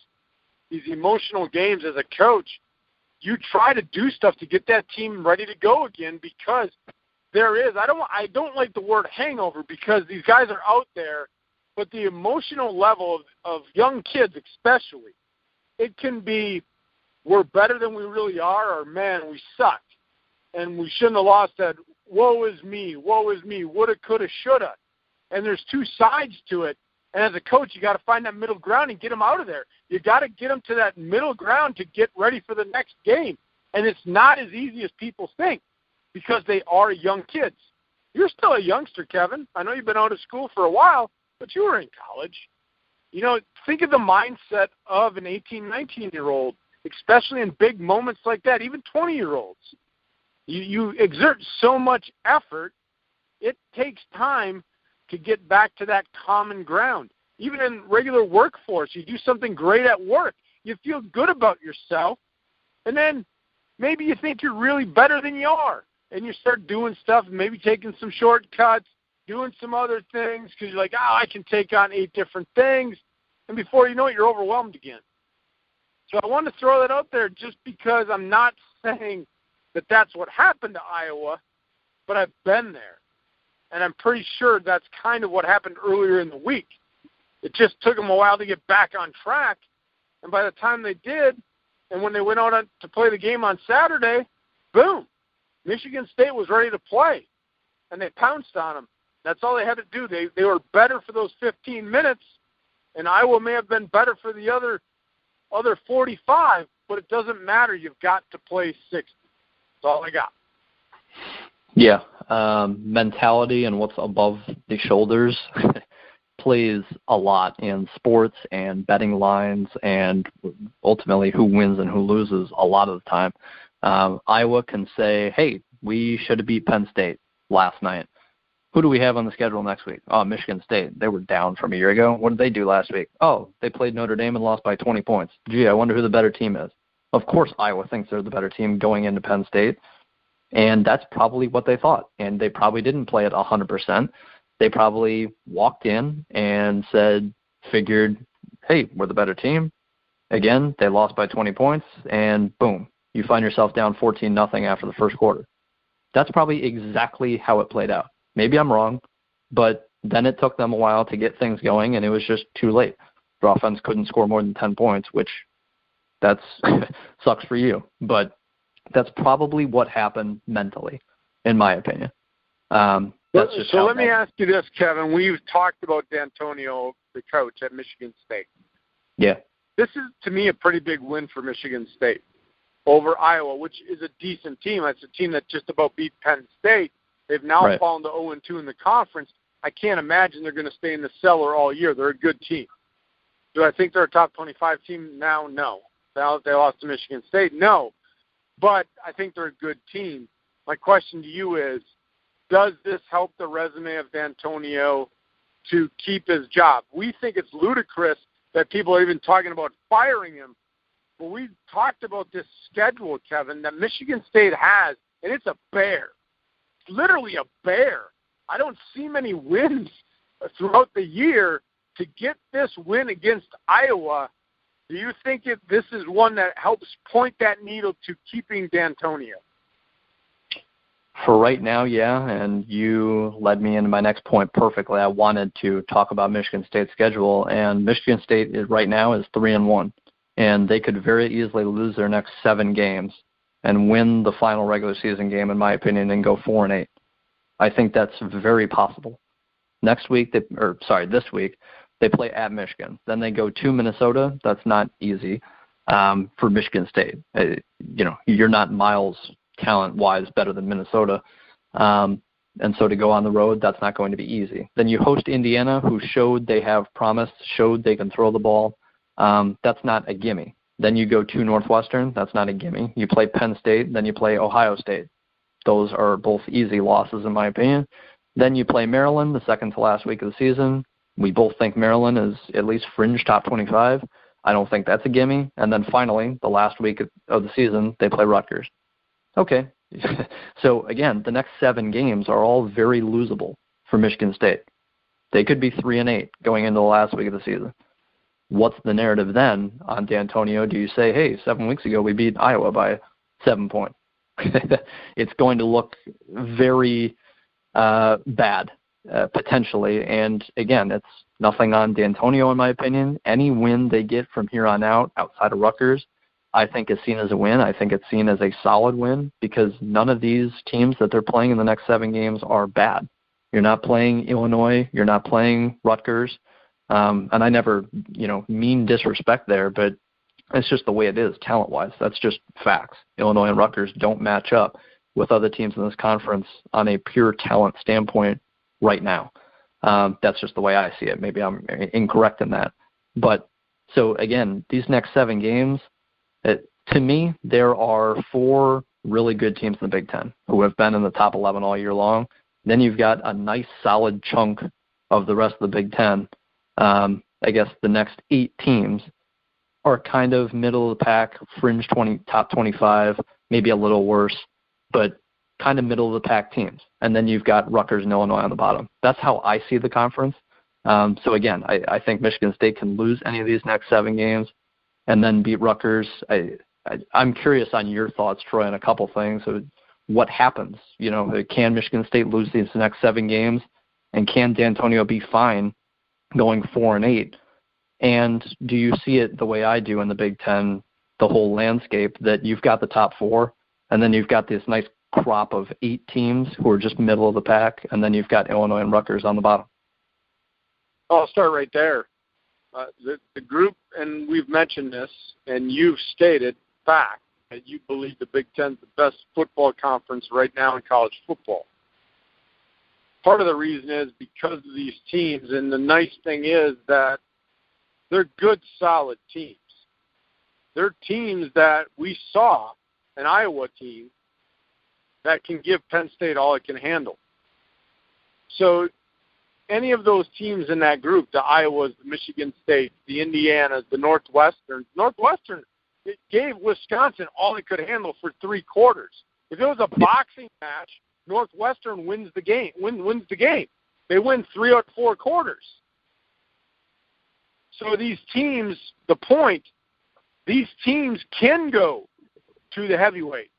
these emotional games as a coach, you try to do stuff to get that team ready to go again because there is, I don't like the word hangover because these guys are out there, but the emotional level of young kids especially, it can be we're better than we really are or, man, we suck. And we shouldn't have lost that, woe is me, woulda, coulda, shoulda. And there's two sides to it. And as a coach, you got to find that middle ground and get them out of there. You got to get them to that middle ground to get ready for the next game. And it's not as easy as people think because they are young kids. You're still a youngster, Kevin. I know you've been out of school for a while, but you were in college. You know, think of the mindset of an 18, 19-year-old, especially in big moments like that, even 20-year-olds. You exert so much effort, it takes time to get back to that common ground. Even in regular workforce, you do something great at work. You feel good about yourself, and then maybe you think you're really better than you are, and you start doing stuff, maybe taking some shortcuts, doing some other things because you're like, I can take on 8 different things, and before you know it, you're overwhelmed again. So I want to throw that out there just because I'm not saying that that's what happened to Iowa, but I've been there. And I'm pretty sure that's kind of what happened earlier in the week. It just took them a while to get back on track. And by the time they did, and when they went out to play the game on Saturday, boom, Michigan State was ready to play. And they pounced on them. That's all they had to do. They were better for those 15 minutes, and Iowa may have been better for the other 45, but it doesn't matter. You've got to play 60. That's all I got. Yeah, mentality and what's above the shoulders plays a lot in sports and betting lines and ultimately who wins and who loses a lot of the time. Iowa can say, hey, we should have beat Penn State last night. Who do we have on the schedule next week? Oh, Michigan State. They were down from a year ago. What did they do last week? Oh, they played Notre Dame and lost by 20 points. Gee, I wonder who the better team is. Of course Iowa thinks they're the better team going into Penn State. And that's probably what they thought. And they probably didn't play it 100%. They probably walked in and figured, hey, we're the better team. Again, they lost by 20 points, and boom, you find yourself down 14-0 after the first quarter. That's probably exactly how it played out. Maybe I'm wrong, but then it took them a while to get things going, and it was just too late. Their offense couldn't score more than 10 points, which that's sucks for you. But that's probably what happened mentally, in my opinion. So let me ask you this, Kevin. We've talked about D'Antonio, the coach at Michigan State. Yeah. This is, to me, a pretty big win for Michigan State over Iowa, which is a decent team. It's a team that just about beat Penn State. They've now fallen to 0-2 in the conference. I can't imagine they're going to stay in the cellar all year. They're a good team. Do I think they're a top 25 team now? No. They lost to Michigan State? No. But I think they're a good team. My question to you is, does this help the resume of D'Antonio to keep his job? We think it's ludicrous that people are even talking about firing him. But we talked about this schedule, Kevin, that Michigan State has, and it's a bear. It's literally a bear. I don't see many wins throughout the year. To get this win against Iowa, do you think this is one that helps point that needle to keeping D'Antonio? For right now, yeah, and you led me into my next point perfectly. I wanted to talk about Michigan State's schedule, and Michigan State right now is 3-1, and they could very easily lose their next 7 games and win the final regular season game, in my opinion, and go 4-8. I think that's very possible. This week, they play at Michigan. Then they go to Minnesota. That's not easy for Michigan State. You're not miles talent-wise better than Minnesota. And so to go on the road, that's not going to be easy. Then you host Indiana, who showed they have promise, showed they can throw the ball. That's not a gimme. Then you go to Northwestern. That's not a gimme. You play Penn State. Then you play Ohio State. Those are both easy losses, in my opinion. Then you play Maryland the second to last week of the season. We both think Maryland is at least fringe top 25. I don't think that's a gimme. And then finally, the last week of the season, they play Rutgers. Okay. So, again, the next 7 games are all very losable for Michigan State. They could be 3-8 going into the last week of the season. What's the narrative then on D'Antonio? Do you say, hey, 7 weeks ago we beat Iowa by 7 points? It's going to look very bad, potentially. And, again, it's nothing on D'Antonio, in my opinion. Any win they get from here on out outside of Rutgers, I think is seen as a win. I think it's seen as a solid win because none of these teams that they're playing in the next 7 games are bad. You're not playing Illinois. You're not playing Rutgers. And I never, mean disrespect there, but it's just the way it is talent-wise. That's just facts. Illinois and Rutgers don't match up with other teams in this conference on a pure talent standpoint right now. That's just the way I see it. Maybe I'm incorrect in that. But so, again, these next 7 games, to me, there are 4 really good teams in the Big Ten who have been in the top 11 all year long. Then you've got a nice solid chunk of the rest of the Big Ten. I guess the next 8 teams are kind of middle of the pack, fringe top 25, maybe a little worse, but kind of middle of the pack teams. And then you've got Rutgers and Illinois on the bottom. That's how I see the conference. So again, I think Michigan State can lose any of these next 7 games and then beat Rutgers. I'm curious on your thoughts, Troy, on a couple things. So what happens? Can Michigan State lose these next 7 games? And can D'Antonio be fine going 4-8? And do you see it the way I do in the Big Ten, the whole landscape, that you've got the top 4, and then you've got this nice crop of 8 teams who are just middle of the pack, and then you've got Illinois and Rutgers on the bottom? I'll start right there. The group, and we've mentioned this, and you've stated fact that you believe the Big Ten's the best football conference right now in college football. Part of the reason is because of these teams, and the nice thing is that they're good, solid teams. They're teams that we saw, an Iowa team, that can give Penn State all it can handle. So any of those teams in that group, the Iowas, the Michigan State, the Indianas, the Northwestern it gave Wisconsin all it could handle for 3 quarters. If it was a boxing match, Northwestern wins the game. Wins the game. They win 3 or 4 quarters. So these teams, these teams can go to the heavyweights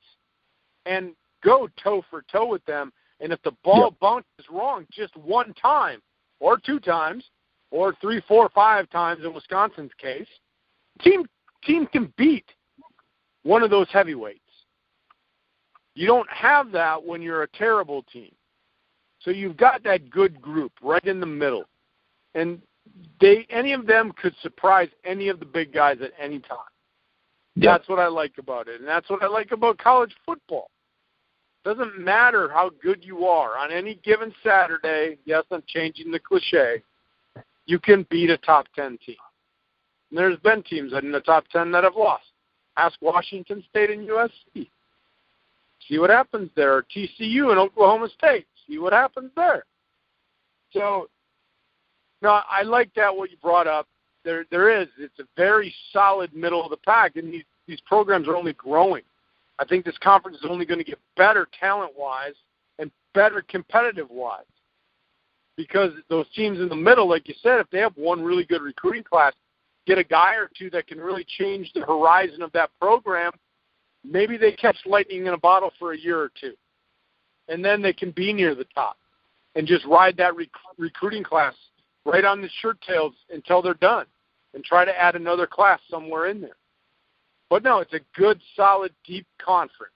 and go toe for toe with them. And if the ball bounces wrong just 1 time or 2 times or 3, 4, 5 times in Wisconsin's case, team can beat one of those heavyweights. You don't have that when you're a terrible team. So you've got that good group right in the middle. And any of them could surprise any of the big guys at any time. Yep. That's what I like about it. And that's what I like about college football. Doesn't matter how good you are. On any given Saturday, yes, I'm changing the cliche, you can beat a top 10 team. And there's been teams in the top 10 that have lost. Ask Washington State and USC. See what happens there. Or TCU and Oklahoma State. See what happens there. So, no, I like that what you brought up. There is. It's a very solid middle of the pack, and these programs are only growing. I think this conference is only going to get better talent-wise and better competitive-wise because those teams in the middle, like you said, if they have one really good recruiting class, get a guy or 2 that can really change the horizon of that program, maybe they catch lightning in a bottle for a year or 2. and then they can be near the top and just ride that recruiting class right on the shirt tails until they're done and try to add another class somewhere in there. But no, it's a good, solid, deep conference.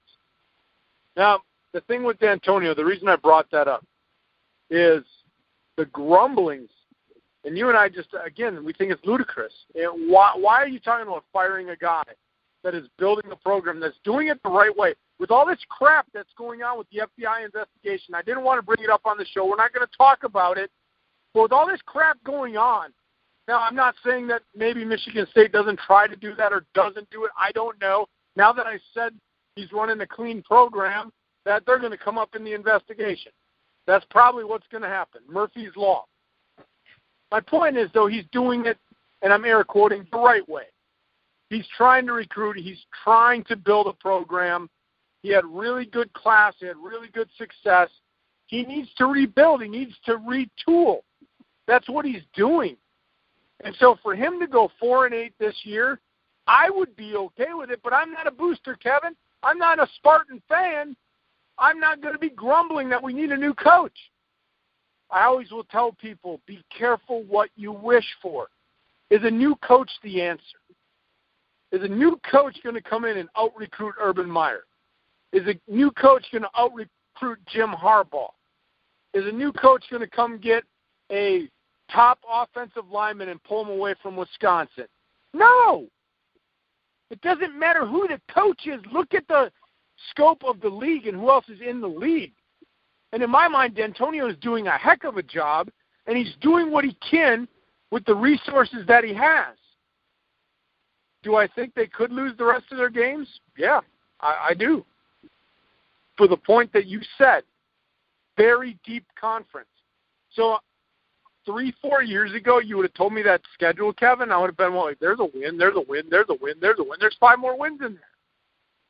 Now, the thing with D'Antonio, the reason I brought that up is the grumblings, and you and I just, again, we think it's ludicrous. And why are you talking about firing a guy that is building a program that's doing it the right way? With all this crap that's going on with the FBI investigation, I didn't want to bring it up on the show. We're not going to talk about it. But with all this crap going on, now I'm not saying that maybe Michigan State doesn't try to do that or doesn't do it. I don't know. Now that I said he's running a clean program, that they're going to come up in the investigation. That's probably what's going to happen. Murphy's Law. My point is, though, he's doing it, and I'm air quoting, the right way. He's trying to recruit. He's trying to build a program. He had really good class. He had really good success. He needs to rebuild. He needs to retool. That's what he's doing. And so for him to go 4-8 this year, I would be okay with it, but I'm not a booster, Kevin. I'm not a Spartan fan. I'm not going to be grumbling that we need a new coach. I always will tell people, be careful what you wish for. Is a new coach the answer? Is a new coach going to come in and out-recruit Urban Meyer? Is a new coach going to out-recruit Jim Harbaugh? Is a new coach going to come get a top offensive lineman and pull him away from Wisconsin? No. It doesn't matter who the coach is. Look at the scope of the league and who else is in the league. And in my mind, D'Antonio is doing a heck of a job, and he's doing what he can with the resources that he has. Do I think they could lose the rest of their games? Yeah, I do. For the point that you said, very deep conference. So 3-4 years ago, you would have told me that schedule, Kevin. I would have been, well, there's a win, there's a win, there's a win, there's a win. There's 5 more wins in there.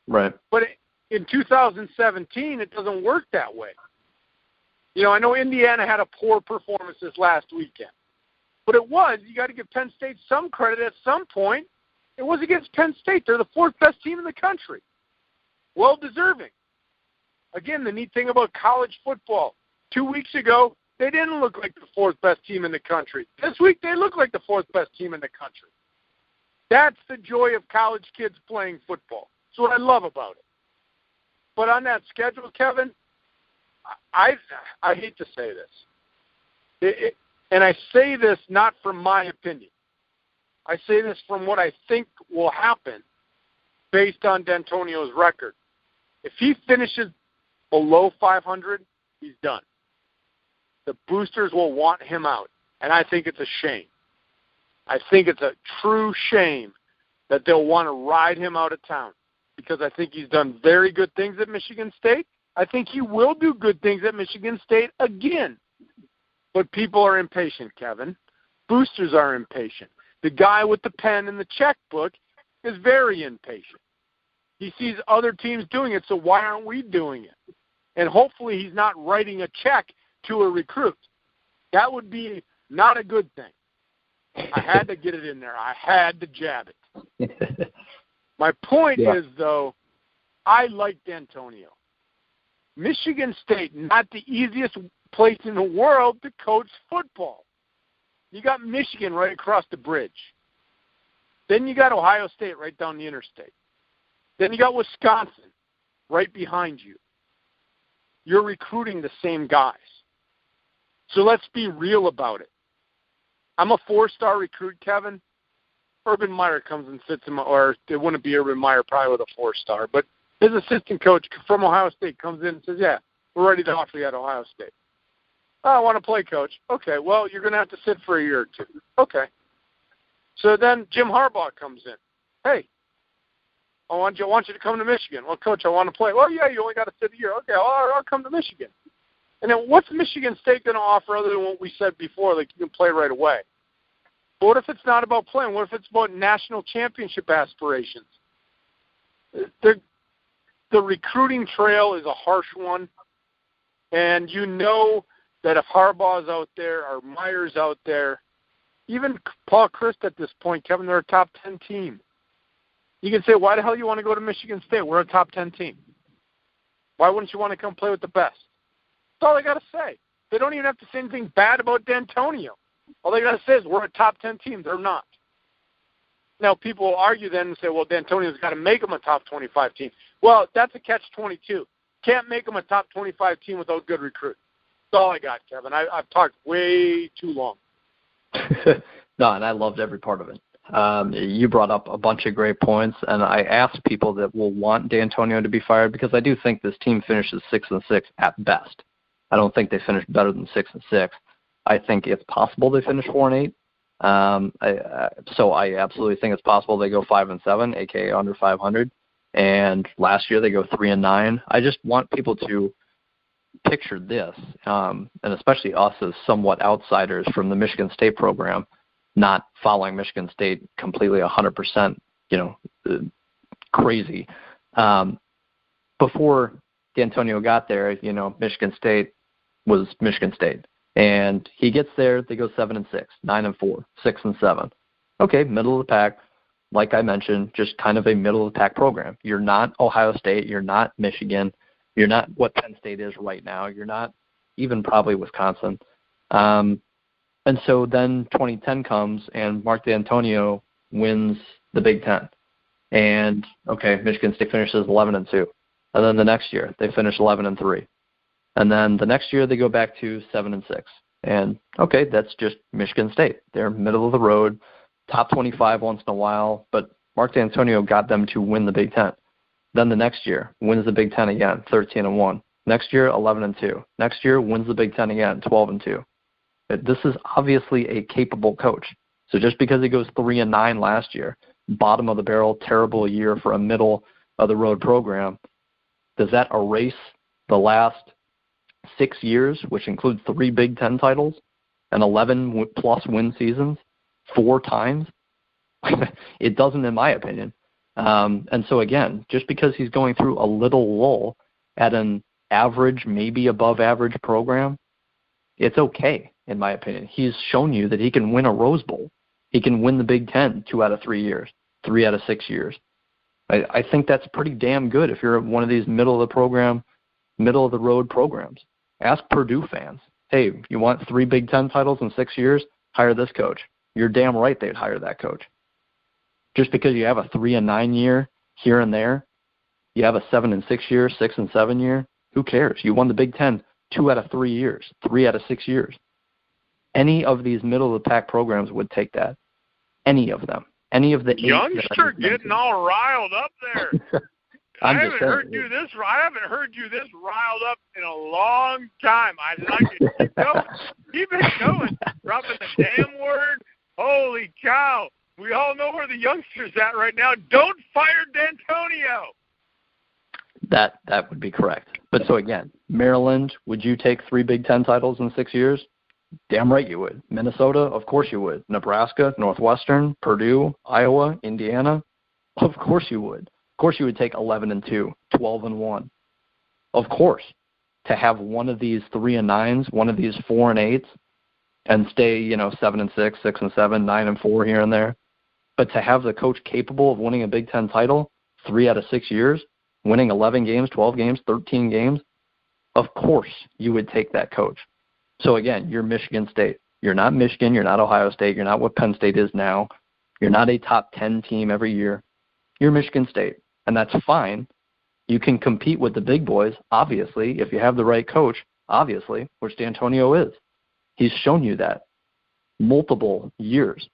Right. But in 2017, it doesn't work that way. You know, I know Indiana had a poor performance this last weekend. But it was, you got to give Penn State some credit at some point. It was against Penn State. They're the 4th best team in the country. Well deserving. Again, the neat thing about college football, 2 weeks ago, they didn't look like the 4th best team in the country. This week, they look like the 4th best team in the country. That's the joy of college kids playing football. That's what I love about it. But on that schedule, Kevin, I hate to say this. And I say this not from my opinion. I say this from what I think will happen based on D'Antonio's record. If he finishes below 500, he's done. The boosters will want him out, and I think it's a shame. I think it's a true shame that they'll want to ride him out of town because I think he's done very good things at Michigan State. I think he will do good things at Michigan State again. But people are impatient, Kevin. Boosters are impatient. The guy with the pen and the checkbook is very impatient. He sees other teams doing it, so why aren't we doing it? And hopefully he's not writing a check to a recruit. That would be not a good thing. I had to get it in there. I had to jab it. My point is, though, I like D'Antonio. Michigan State, not the easiest place in the world to coach football. You got Michigan right across the bridge. Then you got Ohio State right down the interstate. Then you got Wisconsin right behind you. You're recruiting the same guys. So let's be real about it. I'm a 4-star recruit, Kevin. Urban Meyer comes and sits in my, or it wouldn't be Urban Meyer probably with a 4-star, but his assistant coach from Ohio State comes in and says, yeah, we're ready to offer you at Ohio State. Oh, I want to play, coach. Okay, well, you're going to have to sit for a year or two. Okay. So then Jim Harbaugh comes in. Hey, I want you to come to Michigan. Well, coach, I want to play. Well, yeah, you only got to sit a year. Okay, I'll come to Michigan. And then what's Michigan State going to offer other than what we said before, like you can play right away? But what if it's not about playing? What if it's about national championship aspirations? The recruiting trail is a harsh one, and you know that if Harbaugh's out there or Meyer's out there, even Paul Chryst at this point, Kevin, they're a top 10 team. You can say, why the hell you want to go to Michigan State? We're a top 10 team. Why wouldn't you want to come play with the best? That's all they got to say. They don't even have to say anything bad about D'Antonio. All they got to say is we're a top 10 team. They're not. Now, people will argue then and say, well, D'Antonio's got to make them a top 25 team. Well, that's a catch-22. Can't make them a top 25 team without good recruits. That's all I got, Kevin. I've talked way too long. No, and I loved every part of it. You brought up a bunch of great points, and I asked people that will want D'Antonio to be fired because I do think this team finishes 6-6 at best. I don't think they finish better than 6-6. I think it's possible they finish 4-8. So I absolutely think it's possible they go 5-7, aka under 500. And last year they go 3-9. I just want people to picture this, and especially us as somewhat outsiders from the Michigan State program, not following Michigan State completely 100%, crazy. Before D'Antonio got there, Michigan State was Michigan State. And he gets there, they go 7-6, 9-4, 6-7. Okay, middle of the pack. Like I mentioned, just kind of a middle of the pack program. You're not Ohio State, you're not Michigan, you're not what Penn State is right now, you're not even probably Wisconsin. And so then 2010 comes and Mark D'Antonio wins the Big Ten. And okay, Michigan State finishes 11-2. And then the next year they finish 11-3. And then the next year they go back to 7-6. And okay, that's just Michigan State. They're middle of the road, top 25 once in a while, but Mark D'Antonio got them to win the Big Ten. Then the next year wins the Big Ten again, 13-1. Next year 11-2. Next year wins the Big Ten again, 12-2. This is obviously a capable coach. So just because he goes 3-9 last year, bottom of the barrel, terrible year for a middle of the road program, does that erase the last 6 years, which include 3 Big Ten titles and 11-plus win seasons 4 times? It doesn't, in my opinion. And so, again, just because he's going through a little lull at an average, maybe above average program, it's okay, in my opinion. He's shown you that he can win a Rose Bowl. He can win the Big Ten 2 out of 3 years, 3 out of 6 years. I think that's pretty damn good if you're one of these middle of the road programs. Ask Purdue fans, hey, you want 3 Big Ten titles in 6 years? Hire this coach. You're damn right they'd hire that coach. Just because you have a 3-9 year here and there, you have a 7-6 year, 6-7 year, who cares? You won the Big Ten 2 out of 3 years, 3 out of 6 years. Any of these middle of the pack programs would take that. Any of them. Any of the 8. Youngster getting all riled up there. I haven't heard you this riled up in a long time. I like it. Keep going. Keep it going. Dropping the damn word. Holy cow. We all know where the youngster's at right now. Don't fire D'Antonio. That would be correct. But so again, Maryland, would you take 3 Big Ten titles in 6 years? Damn right you would. Minnesota, of course you would. Nebraska, Northwestern, Purdue, Iowa, Indiana, of course you would. Of course you would take 11-2, 12-1. Of course. To have one of these 3-9s, one of these 4-8s, and stay, 7-6, 6-7, 9-4 here and there. But to have the coach capable of winning a Big Ten title 3 out of 6 years, winning 11 games, 12 games, 13 games, of course you would take that coach. So again, you're Michigan State. You're not Michigan. You're not Ohio State. You're not what Penn State is now. You're not a top 10 team every year. You're Michigan State, and that's fine. You can compete with the big boys, obviously, if you have the right coach, obviously, which D'Antonio is. He's shown you that multiple years.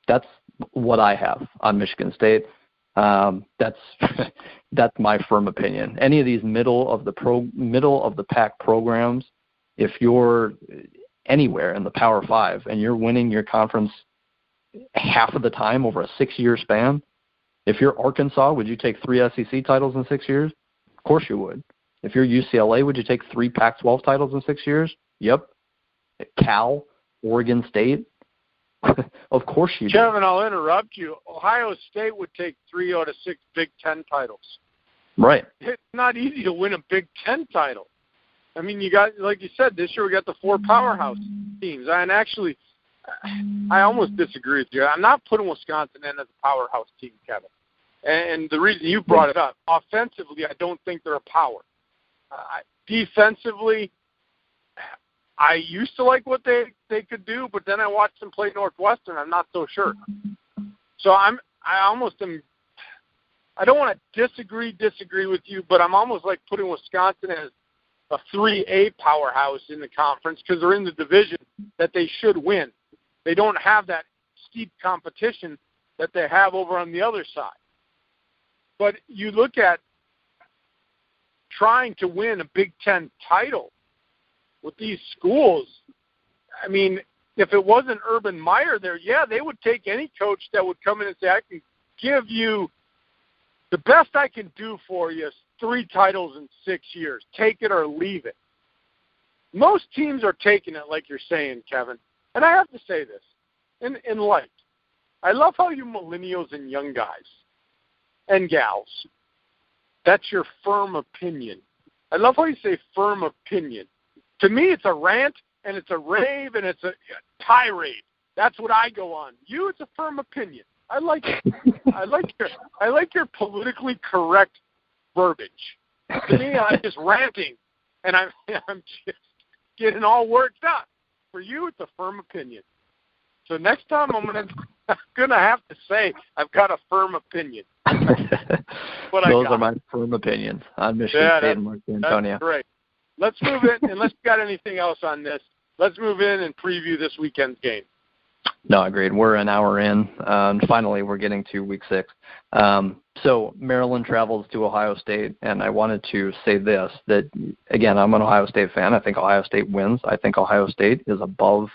That's what I have on Michigan State. That's my firm opinion. Any of these middle of the pack programs, if you're anywhere in the Power 5 and you're winning your conference half of the time over a 6-year span, if you're Arkansas, would you take 3 SEC titles in 6 years? Of course you would. If you're UCLA, would you take 3 Pac-12 titles in 6 years? Yep. Cal, Oregon State, of course you do. Kevin, I'll interrupt you. Ohio State would take 3 out of 6 Big Ten titles. Right. It's not easy to win a Big Ten title. I mean, you got, like you said, this year we got the 4 powerhouse teams. And actually, I almost disagree with you. I'm not putting Wisconsin in as a powerhouse team, Kevin. And the reason you brought it up, offensively, I don't think they're a power. Defensively, I used to like what they could do, but then I watched them play Northwestern. I'm not so sure. So I almost am. I don't want to disagree with you, but I'm almost like putting Wisconsin as a 3A powerhouse in the conference because they're in the division that they should win. They don't have that steep competition that they have over on the other side. But you look at trying to win a Big Ten title with these schools, I mean, if it wasn't Urban Meyer there, yeah, they would take any coach that would come in and say, I can give you the best I can do for you is 3 titles in 6 years. Take it or leave it. Most teams are taking it like you're saying, Kevin. And I have to say this, in light, I love how you millennials and young guys and gals, that's your firm opinion. I love how you say firm opinion. To me, it's a rant, and it's a rave, and it's a tirade. That's what I go on. You, it's a firm opinion. I like it. I like your politically correct verbiage. To me, I'm just ranting, and I'm just getting all worked up. For you, it's a firm opinion. So next time, I'm gonna have to say I've got a firm opinion. Those are my firm opinions on Michigan State and Mark Antonio. That's great. Let's move in, unless you got anything else on this. Let's move in and preview this weekend's game. No, agreed. We're an hour in, and finally we're getting to week 6. So Maryland travels to Ohio State, and I wanted to say this, that, again, I'm an Ohio State fan. I think Ohio State wins. I think Ohio State is above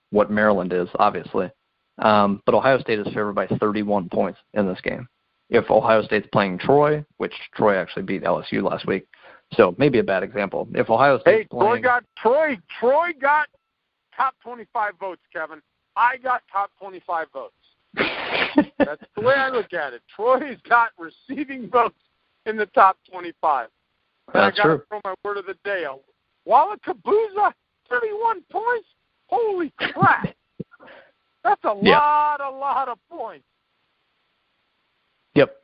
what Maryland is, obviously. But Ohio State is favored by 31 points in this game. If Ohio State's playing Troy, which Troy actually beat LSU last week, so maybe a bad example. If Ohio State's playing... Troy got top 25 votes, Kevin. I got top 25 votes. That's the way I look at it. Troy's got receiving votes in the top 25. That's true. I got to throw my word of the day out. Wallakabuza, 31 points? Holy crap. That's a lot of points. Yep.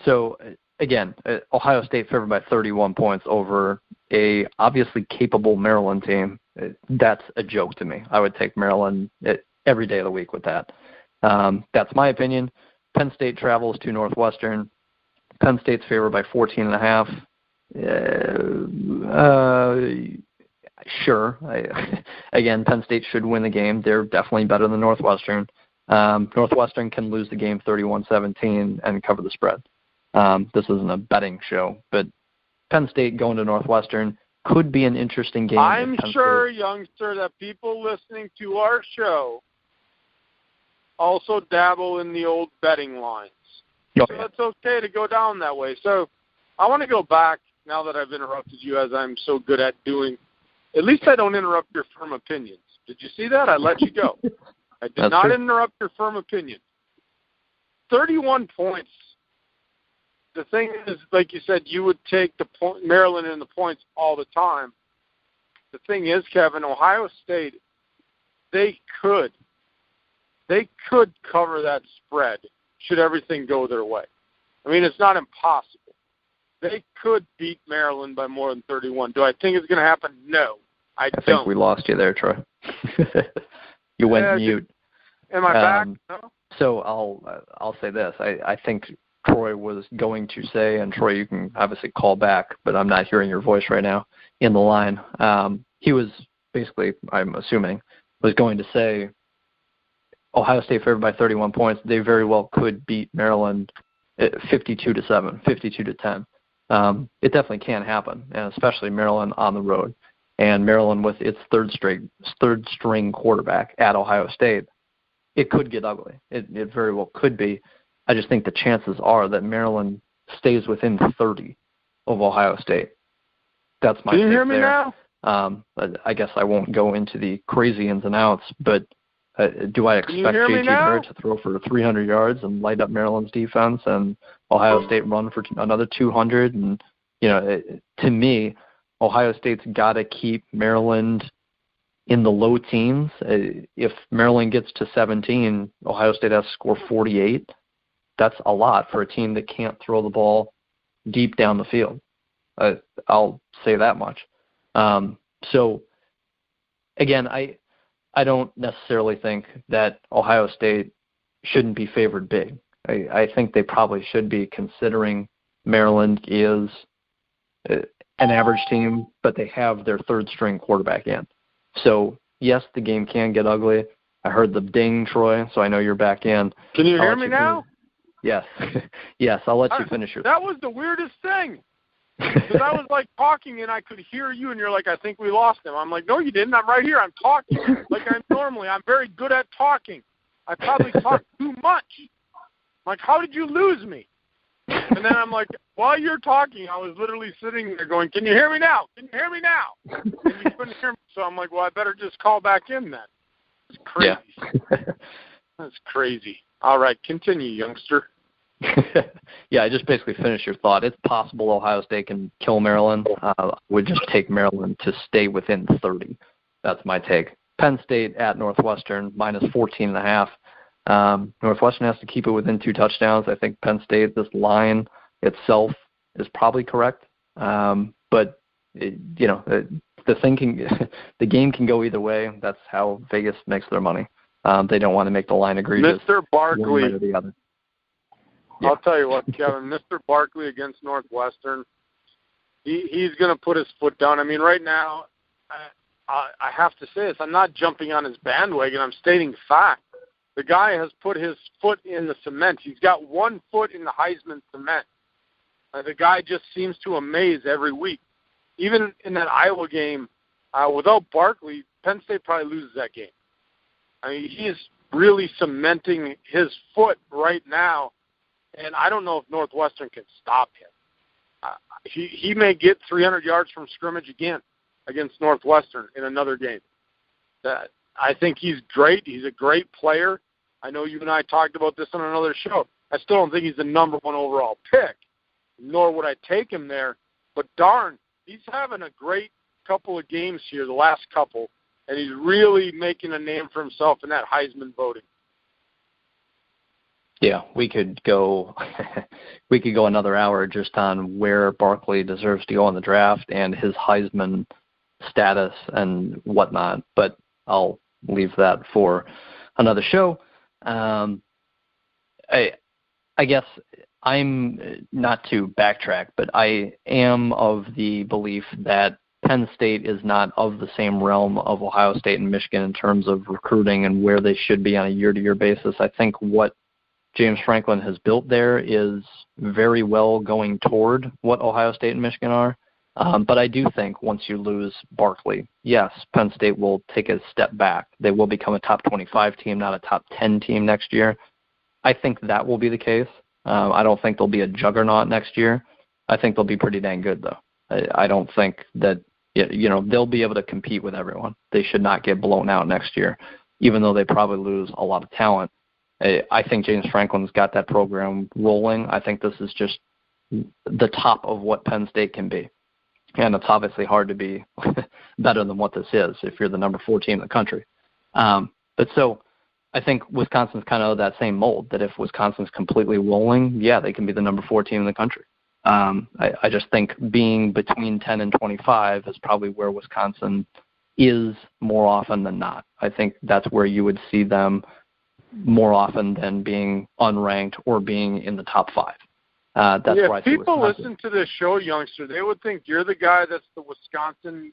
So, again, Ohio State favored by 31 points over a obviously capable Maryland team. That's a joke to me. I would take Maryland every day of the week with that. That's my opinion. Penn State travels to Northwestern. Penn State's favored by 14.5. Sure. Again, Penn State should win the game. They're definitely better than Northwestern. Northwestern can lose the game 31-17 and cover the spread. This isn't a betting show, but Penn State going to Northwestern could be an interesting game. I'm sure, youngster, that people listening to our show also dabble in the old betting lines. So it's okay to go down that way. So I want to go back, now that I've interrupted you, as I'm so good at doing. At least I don't interrupt your firm opinions. Did you see that? I let you go. I did not interrupt your firm opinion. 31 points. The thing is, like you said, you would take Maryland in the points all the time. The thing is, Kevin, Ohio State, they could cover that spread should everything go their way. I mean, it's not impossible. They could beat Maryland by more than 31. Do I think it's going to happen? No, I don't. I think we lost you there, Troy. You went mute. Am I back? No? So I'll say this. I think Troy was going to say, and Troy, you can obviously call back, but I'm not hearing your voice right now in the line. He was basically, I'm assuming, was going to say Ohio State favored by 31 points. They very well could beat Maryland 52-7, 52-10. It definitely can happen, and especially Maryland on the road. And Maryland with its third string quarterback at Ohio State, it could get ugly. It very well could be. I just think the chances are that Maryland stays within 30 of Ohio State. That's my take there. Can you hear me now? I guess I won't go into the crazy ins and outs, but do I expect J.T. Barrett to throw for 300 yards and light up Maryland's defense and Ohio State run for another 200? And, to me, Ohio State's got to keep Maryland in the low teens. If Maryland gets to 17, Ohio State has to score 48. That's a lot for a team that can't throw the ball deep down the field. I'll say that much. So, again, I don't necessarily think that Ohio State shouldn't be favored big. I think they probably should be, considering Maryland is an average team, but they have their third-string quarterback in. So, yes, the game can get ugly. I heard the ding, Troy, so I know you're back in. Can you hear me now? Yes. Yes, I'll let you finish your That was the weirdest thing. Because I was, like, talking, and I could hear you, and you're like, I think we lost him. I'm like, no, you didn't. I'm right here. I'm talking like I'm normally. I'm very good at talking. I probably talk too much. I'm like, how did you lose me? And then I'm like, while you're talking, I was literally sitting there going, can you hear me now? Can you hear me now? And you couldn't hear me. So I'm like, well, I better just call back in then. It's crazy. Yeah. That's crazy. All right, continue, youngster. Yeah, I just basically finished your thought. It's possible Ohio State can kill Maryland. Would just take Maryland to stay within 30. That's my take. Penn State at Northwestern, minus 14.5. Northwestern has to keep it within 2 touchdowns. I think Penn State, this line itself is probably correct. But, the game can go either way. That's how Vegas makes their money. They don't want to make the line egregious. Mr. Barkley. One way or the other. I'll tell you what, Kevin, Mr. Barkley against Northwestern, he's going to put his foot down. I mean, right now, I have to say this. I'm not jumping on his bandwagon. I'm stating fact. The guy has put his foot in the cement. He's got 1 foot in the Heisman cement. The guy just seems to amaze every week. Even in that Iowa game, without Barkley, Penn State probably loses that game. I mean, he's really cementing his foot right now. And I don't know if Northwestern can stop him. He may get 300 yards from scrimmage again against Northwestern in another game. I think he's great. He's a great player. I know you and I talked about this on another show. I still don't think he's the number 1 overall pick, nor would I take him there. But darn, he's having a great couple of games here, the last couple, and he's really making a name for himself in that Heisman voting. Yeah, we could go another hour just on where Barkley deserves to go in the draft and his Heisman status and whatnot, but I'll leave that for another show. I guess I'm not to backtrack, but I am of the belief that Penn State is not of the same realm of Ohio State and Michigan in terms of recruiting and where they should be on a year-to-year basis. I think what James Franklin has built there is very well going toward what Ohio State and Michigan are. But I do think once you lose Barkley, yes, Penn State will take a step back. They will become a top 25 team, not a top 10 team next year. I think that will be the case. I don't think they'll be a juggernaut next year. I think they'll be pretty dang good, though. I don't think that, they'll be able to compete with everyone. They should not get blown out next year, even though they probably lose a lot of talent. I think James Franklin's got that program rolling. I think this is just the top of what Penn State can be. And it's obviously hard to be better than what this is if you're the number 4 team in the country. But so I think Wisconsin's kind of that same mold, that if Wisconsin's completely rolling, yeah, they can be the number 4 team in the country. I just think being between 10 and 25 is probably where Wisconsin is more often than not. I think that's where you would see them more often than being unranked or being in the top 5. That's where I see people listen to this show, youngster, they would think you're the guy that's the Wisconsin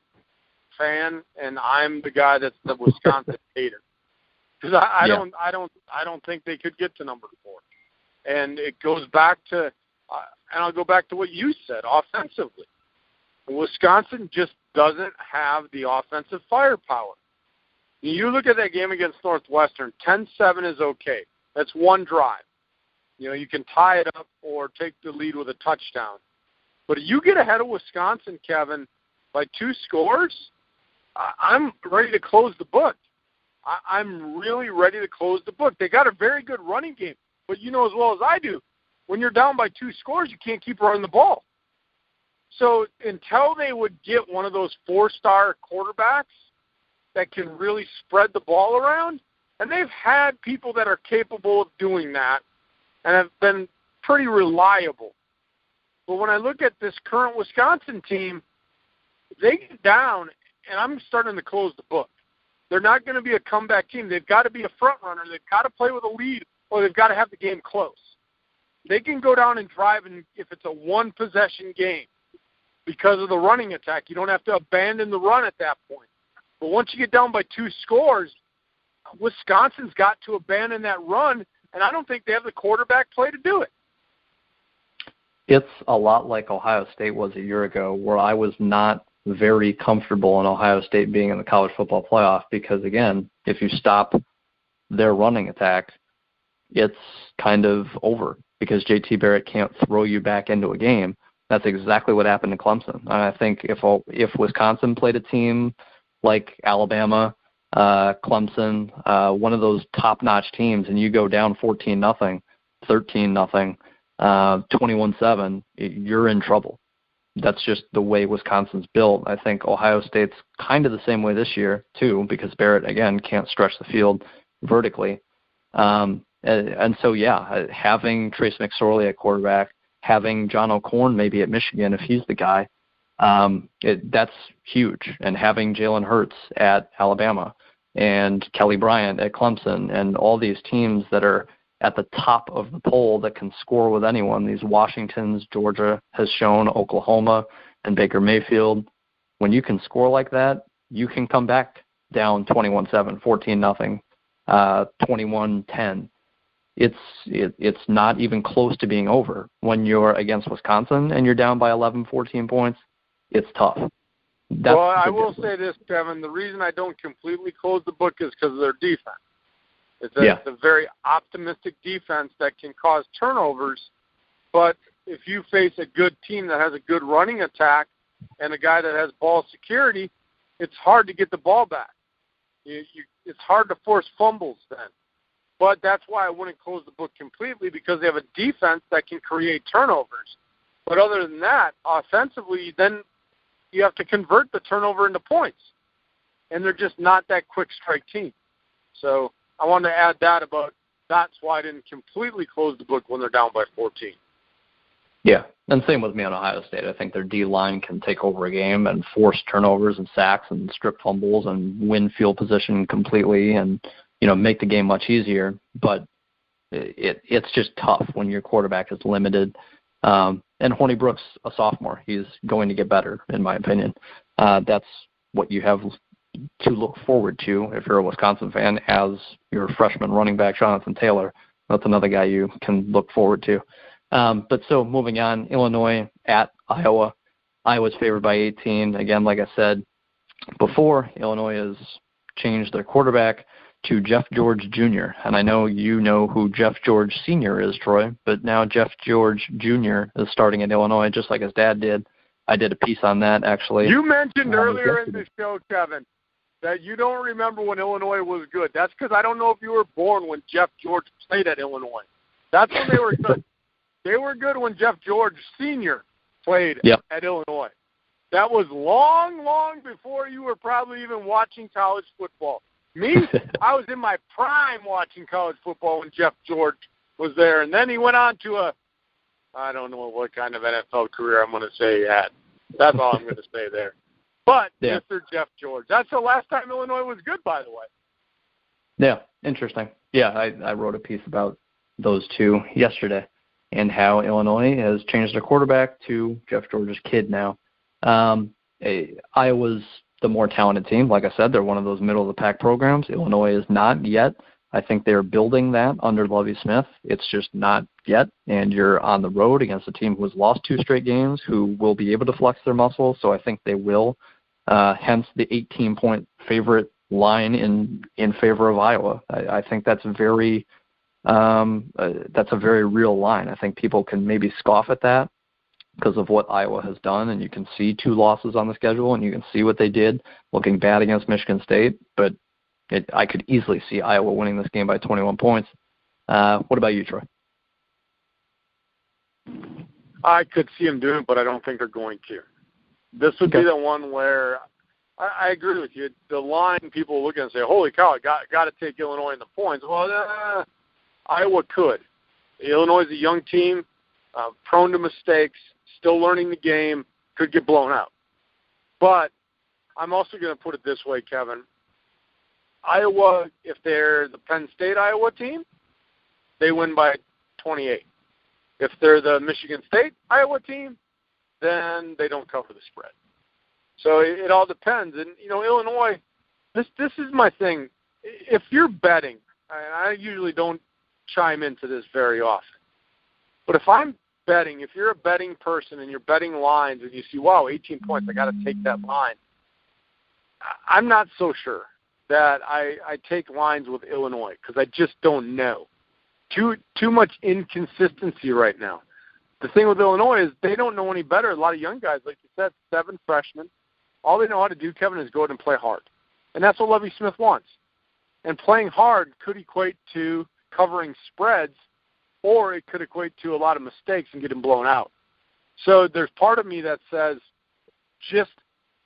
fan, and I'm the guy that's the Wisconsin hater. Because I don't think they could get to number 4. And it goes back to, and I'll go back to what you said, offensively. Wisconsin just doesn't have the offensive firepower. You look at that game against Northwestern, 10-7 is okay. That's one drive. You can tie it up or take the lead with a touchdown. But if you get ahead of Wisconsin, Kevin, by 2 scores, I'm ready to close the book. I'm really ready to close the book. They got a very good running game. But you know as well as I do, when you're down by 2 scores, you can't keep running the ball. So until they would get one of those 4-star quarterbacks that can really spread the ball around, and they've had people that are capable of doing that and have been pretty reliable. But when I look at this current Wisconsin team, they get down, and I'm starting to close the book. They're not going to be a comeback team. They've got to be a front runner. They've got to play with a lead, or they've got to have the game close. They can go down and drive, and if it's a one-possession game, because of the running attack, you don't have to abandon the run at that point. But once you get down by 2 scores, Wisconsin's got to abandon that run, and I don't think they have the quarterback play to do it. It's a lot like Ohio State was a year ago, where I was not very comfortable in Ohio State being in the college football playoff because, again, if you stop their running attack, it's kind of over because JT Barrett can't throw you back into a game. That's exactly what happened to Clemson. And I think if Wisconsin played a team like Alabama, Clemson, one of those top-notch teams, and you go down 14-0, 13-0, 21-7, you're in trouble. That's just the way Wisconsin's built. I think Ohio State's kind of the same way this year, too, because Barrett, again, can't stretch the field vertically. And so, yeah, having Trace McSorley at quarterback, having John O'Korn maybe at Michigan if he's the guy, that's huge. And having Jalen Hurts at Alabama and Kelly Bryant at Clemson and all these teams that are at the top of the poll that can score with anyone, these Washingtons, Georgia has shown, Oklahoma, and Baker Mayfield. When you can score like that, you can come back down 21-7, 14-0, 21-10. It's not even close to being over. When you're against Wisconsin and you're down by 11, 14 points, it's tough. Well, I will say this, Kevin. The reason I don't completely close the book is because of their defense. It's a very optimistic defense that can cause turnovers. But if you face a good team that has a good running attack and a guy that has ball security, it's hard to get the ball back. It's hard to force fumbles then. But that's why I wouldn't close the book completely, because they have a defense that can create turnovers. But other than that, offensively, then you have to convert the turnover into points. And they're just not that quick strike team. So I wanted to add that about that's why I didn't completely close the book when they're down by 14. Yeah, and same with me on Ohio State. I think their D-line can take over a game and force turnovers and sacks and strip fumbles and win field position completely and, make the game much easier. But it's just tough when your quarterback is limited. And Horny Brooks, a sophomore, he's going to get better, in my opinion. That's what you have to look forward to if you're a Wisconsin fan as your freshman running back, Jonathan Taylor. That's another guy you can look forward to. But so moving on, Illinois at Iowa. Iowa's favored by 18. Again, like I said before, Illinois has changed their quarterback to Jeff George Jr. And I know you know who Jeff George Sr. is, Troy, but now Jeff George Jr. is starting at Illinois just like his dad did. I did a piece on that, actually. You mentioned earlier in the show, Kevin, that you don't remember when Illinois was good. That's because I don't know if you were born when Jeff George played at Illinois. That's when they were good. They were good when Jeff George Sr. played at Illinois. That was long, long before you were probably even watching college football. Me, I was in my prime watching college football when Jeff George was there. And then he went on to I don't know what kind of NFL career I'm going to say he had. That's all I'm going to say there. But Mr. Jeff George. That's the last time Illinois was good, by the way. Yeah, interesting. Yeah, I wrote a piece about those two yesterday and how Illinois has changed their quarterback to Jeff George's kid now. Iowa's the more talented team. Like I said, they're one of those middle-of-the-pack programs. Illinois is not yet. I think they're building that under Lovie Smith. It's just not yet, and you're on the road against a team who has lost 2 straight games, who will be able to flex their muscles, so I think they will. Hence the 18-point favorite line in favor of Iowa. I think that's a very real line. I think people can maybe scoff at that because of what Iowa has done, and you can see 2 losses on the schedule, and you can see what they did looking bad against Michigan State, but I could easily see Iowa winning this game by 21 points. What about you, Troy? I could see them doing it, but I don't think they're going to. This would be the one where I agree with you. The line, people look at and say, holy cow, I got to take Illinois in the points. Well, Iowa could. Illinois is a young team, prone to mistakes, still learning the game, could get blown out. But I'm also going to put it this way, Kevin. Iowa, if they're the Penn State-Iowa team, they win by 28. If they're the Michigan State-Iowa team, then they don't cover the spread. So it all depends. And, Illinois, this is my thing. If you're betting, and I usually don't chime into this very often, but if I'm betting, if you're a betting person and you're betting lines and you see, wow, 18 points, I got to take that line, I'm not so sure that I take lines with Illinois because I just don't know. Too much inconsistency right now. The thing with Illinois is they don't know any better. A lot of young guys, like you said, 7 freshmen, all they know how to do, Kevin, is go out and play hard. And that's what Lovie Smith wants. And playing hard could equate to covering spreads, or it could equate to a lot of mistakes and getting blown out. So there's part of me that says just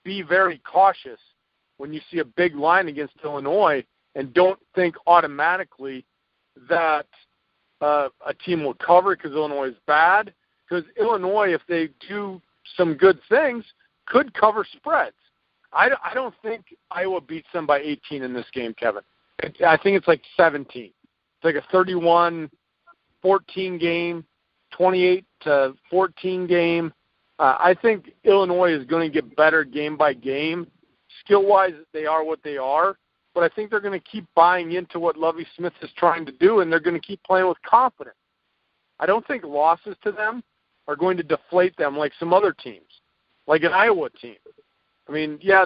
be very cautious when you see a big line against Illinois and don't think automatically that a team will cover because Illinois is bad. Because Illinois, if they do some good things, could cover spreads. I don't think Iowa beats them by 18 in this game, Kevin. I think it's like 17. It's like a 31-14 game, 28-14 game. I think Illinois is going to get better game by game. Skill-wise, they are what they are. But I think they're going to keep buying into what Lovie Smith is trying to do, and they're going to keep playing with confidence. I don't think losses to them are going to deflate them like some other teams, like an Iowa team. I mean, yeah,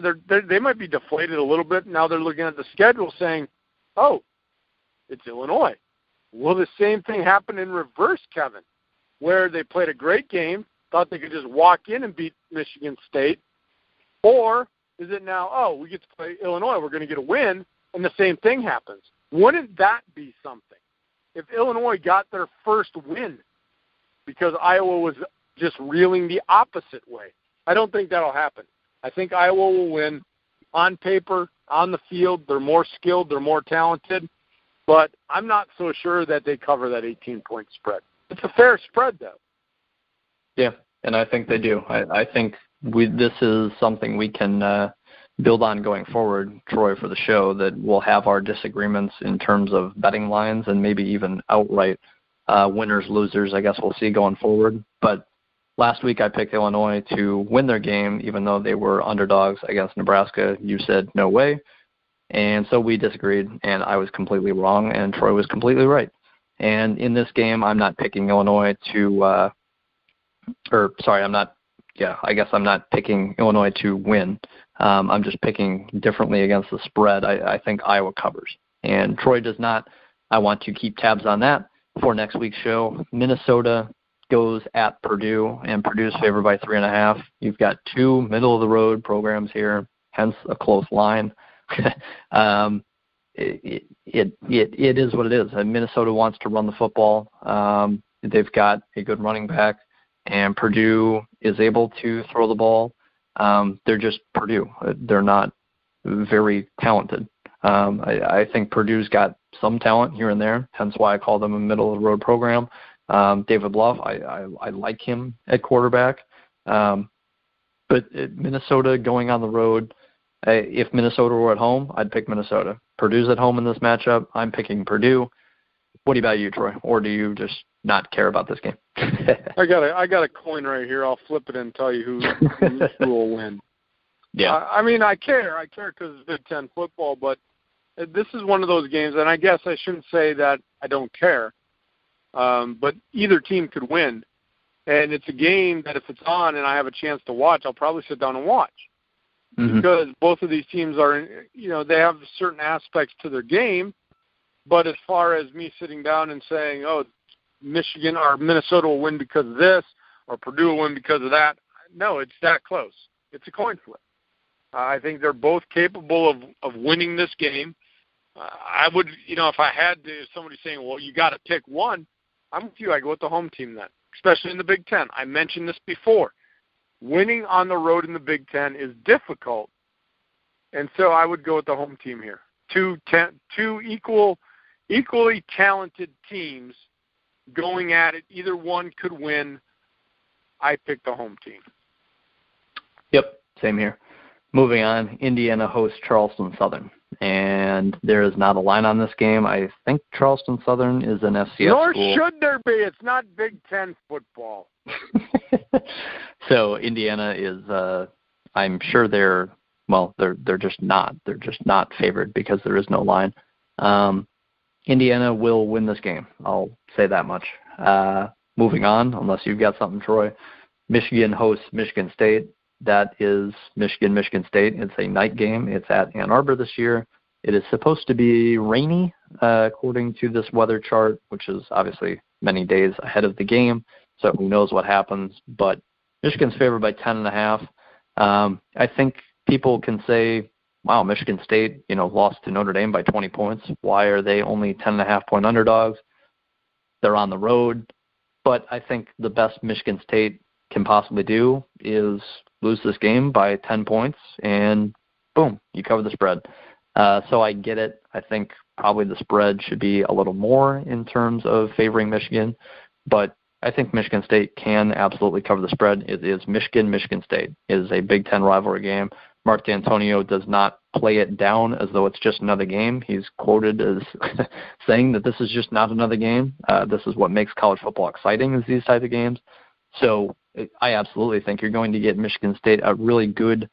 they might be deflated a little bit. Now they're looking at the schedule saying, oh, it's Illinois. Will the same thing happen in reverse, Kevin, where they played a great game, thought they could just walk in and beat Michigan State, or is it now, oh, we get to play Illinois, we're going to get a win, and the same thing happens? Wouldn't that be something? If Illinois got their first win because Iowa was just reeling the opposite way. I don't think that'll happen. I think Iowa will win on paper, on the field. They're more skilled, they're more talented, but I'm not so sure that they cover that 18-point spread. It's a fair spread, though. Yeah, and I think they do. I think this is something we can build on going forward, Troy, for the show, that we'll have our disagreements in terms of betting lines and maybe even outright winners, losers, I guess we'll see going forward. But last week I picked Illinois to win their game, even though they were underdogs against Nebraska. You said no way. And so we disagreed, and I was completely wrong, and Troy was completely right. And in this game, I'm not picking Illinois to I'm not picking Illinois to win. I'm just picking differently against the spread. I think Iowa covers. And Troy does not. I want to keep tabs on that for next week's show. Minnesota goes at Purdue, and Purdue's favored by 3.5. You've got 2 middle-of-the-road programs here, hence a close line. It is what it is. Minnesota wants to run the football. They've got a good running back, and Purdue is able to throw the ball. They're just Purdue. They're not very talented. I think Purdue's got some talent here and there, hence why I call them a middle-of-the-road program. David Bluff, I like him at quarterback. But Minnesota going on the road, if Minnesota were at home, I'd pick Minnesota. Purdue's at home in this matchup. I'm picking Purdue. What about you, Troy? Or do you just not care about this game? I got a coin right here. I'll flip it and tell you who will win. Yeah. I care. I care because it's Big Ten football, but this is one of those games, and I guess I shouldn't say that I don't care, but either team could win. And it's a game that if it's on and I have a chance to watch, I'll probably sit down and watch. Mm-hmm. Because both of these teams are, they have certain aspects to their game. But as far as me sitting down and saying, oh, Michigan or Minnesota will win because of this or Purdue will win because of that, no, it's that close. It's a coin flip. I think they're both capable of winning this game. I would, if I had to, if somebody's saying, well, you got to pick one, I'm with you. I go with the home team then, especially in the Big Ten. I mentioned this before. Winning on the road in the Big Ten is difficult, and so I would go with the home team here. Two equally talented teams going at it. Either one could win. I picked the home team. Yep, same here. Moving on, Indiana hosts Charleston Southern, and there is not a line on this game. I think Charleston Southern is an FCS Nor school. should there be. It's not Big Ten football. So Indiana is, I'm sure they're just not. They're just not favored because there is no line. Indiana will win this game. I'll say that much. Moving on, unless you've got something, Troy. Michigan hosts Michigan State. That is Michigan State. It's a night game. It's at Ann Arbor this year. It is supposed to be rainy, according to this weather chart, which is obviously many days ahead of the game. So who knows what happens. But Michigan's favored by 10.5. I think people can say, wow, Michigan State, lost to Notre Dame by 20 points. Why are they only 10.5-point underdogs? They're on the road. But I think the best Michigan State can possibly do is lose this game by 10 points, and boom, you cover the spread. So I get it. I think probably the spread should be a little more in terms of favoring Michigan, but I think Michigan State can absolutely cover the spread. It is Michigan State. It is a Big Ten rivalry game. Mark D'Antonio does not play it down as though it's just another game. He's quoted as saying that this is just not another game. This is what makes college football exciting, is these types of games. So I absolutely think you're going to get Michigan State a really good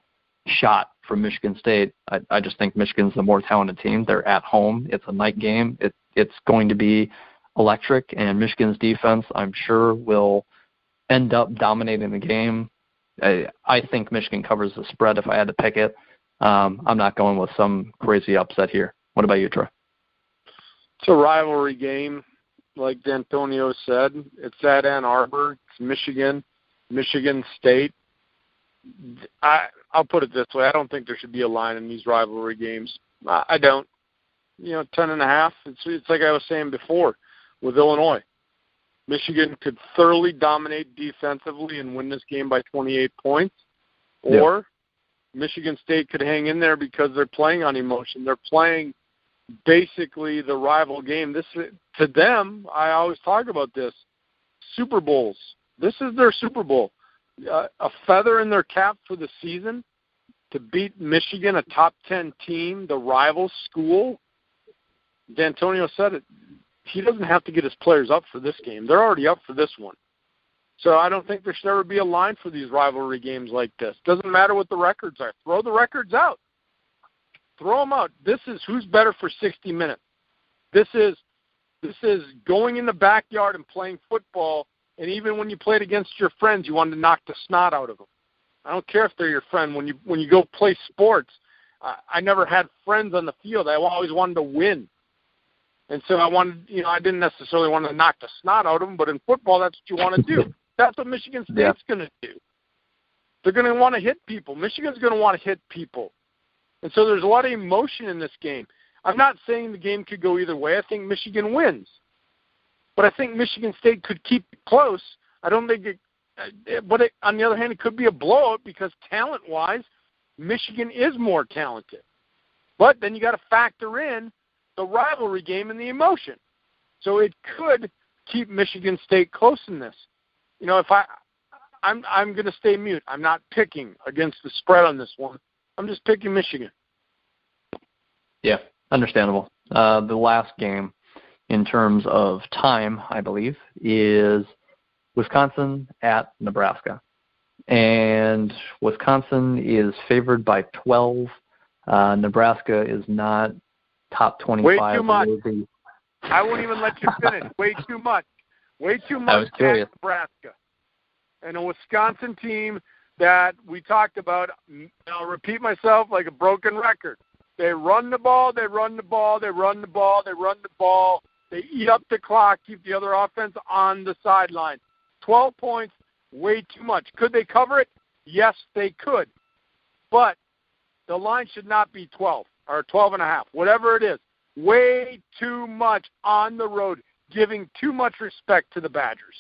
shot from Michigan State. I just think Michigan's the more talented team. They're at home. It's a night game. It's going to be electric, and Michigan's defense, I'm sure, will end up dominating the game. I think Michigan covers the spread if I had to pick it. I'm not going with some crazy upset here. What about you, Troy? It's a rivalry game, like D'Antonio said. It's at Ann Arbor. It's Michigan State. I'll put it this way. I don't think there should be a line in these rivalry games. I don't. 10.5. It's like I was saying before with Illinois. Michigan could thoroughly dominate defensively and win this game by 28 points. Or Michigan State could hang in there because they're playing on emotion. They're playing basically the rival game. This, to them, I always talk about this, Super Bowls. This is their Super Bowl. A feather in their cap for the season to beat Michigan, a top 10 team, the rival school. D'Antonio said it. He doesn't have to get his players up for this game. They're already up for this one. So I don't think there should ever be a line for these rivalry games like this. Doesn't matter what the records are. Throw the records out. Throw them out. This is who's better for 60 minutes. This is going in the backyard and playing football, and even when you played against your friends, you wanted to knock the snot out of them. I don't care if they're your friend. When you go play sports, I never had friends on the field. I always wanted to win. And so I didn't necessarily want to knock the snot out of them, but in football, that's what you want to do. That's what Michigan State's going to do. They're going to want to hit people. Michigan's going to want to hit people. And so there's a lot of emotion in this game. I'm not saying the game could go either way. I think Michigan wins. But I think Michigan State could keep it close. I don't think on the other hand, it could be a blowout because talent-wise, Michigan is more talented. But then you got to factor in the rivalry game and the emotion. So it could keep Michigan State close in this. If I'm going to stay mute. I'm not picking against the spread on this one. I'm just picking Michigan. Yeah, understandable. The last game in terms of time, I believe, is Wisconsin at Nebraska. And Wisconsin is favored by 12. Nebraska is not top 25. Way too much. I won't even let you finish. Way too much. Way too much. I was curious. Nebraska. And a Wisconsin team that we talked about, I'll repeat myself like a broken record. They run the ball, they run the ball, they run the ball, they run the ball. They eat up the clock, keep the other offense on the sideline. 12 points, way too much. Could they cover it? Yes, they could. But the line should not be 12 or 12.5, whatever it is. Way too much on the road, giving too much respect to the Badgers.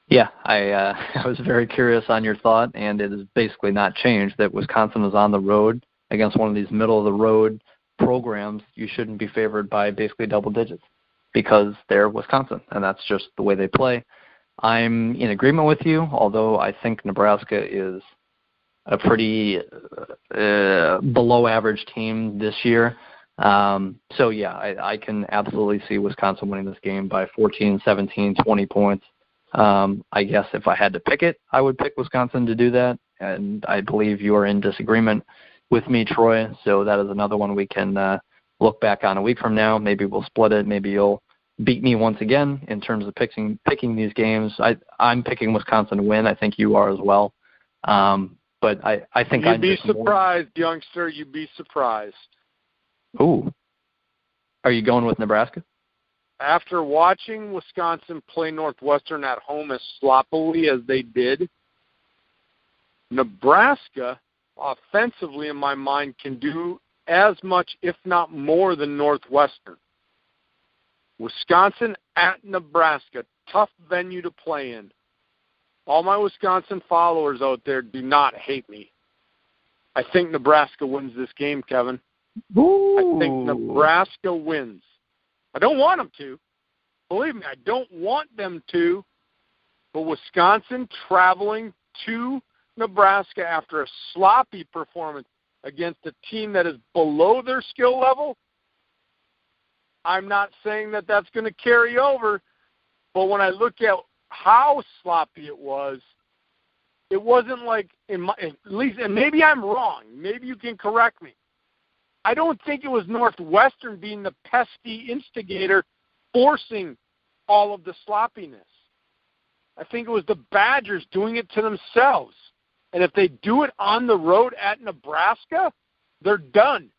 Yeah, I was very curious on your thought, and it has basically not changed that Wisconsin is on the road against one of these middle-of-the-road programs. You shouldn't be favored by basically double digits because they're Wisconsin, and that's just the way they play. I'm in agreement with you, although I think Nebraska is a pretty below average team this year. So, yeah, I can absolutely see Wisconsin winning this game by 14, 17, 20 points. I guess if I had to pick it, I would pick Wisconsin to do that, and I believe you are in disagreement with me, Troy, so that is another one we can look back on a week from now. Maybe we'll split it. Maybe you'll beat me once again in terms of picking these games. I'm picking Wisconsin to win. I think you are as well. But I think You'd be surprised, youngster. You'd be surprised. Ooh. Are you going with Nebraska? After watching Wisconsin play Northwestern at home as sloppily as they did, Nebraska, offensively in my mind, can do as much, if not more, than Northwestern. Wisconsin at Nebraska, tough venue to play in. All my Wisconsin followers out there do not hate me. I think Nebraska wins this game, Kevin. Ooh. I think Nebraska wins. I don't want them to. Believe me, I don't want them to. But Wisconsin traveling to Nebraska after a sloppy performance against a team that is below their skill level, I'm not saying that that's going to carry over, but when I look at how sloppy it wasn't like, at least, and maybe I'm wrong, maybe you can correct me. I don't think it was Northwestern being the pesky instigator forcing all of the sloppiness. I think it was the Badgers doing it to themselves. And if they do it on the road at Nebraska, they're done.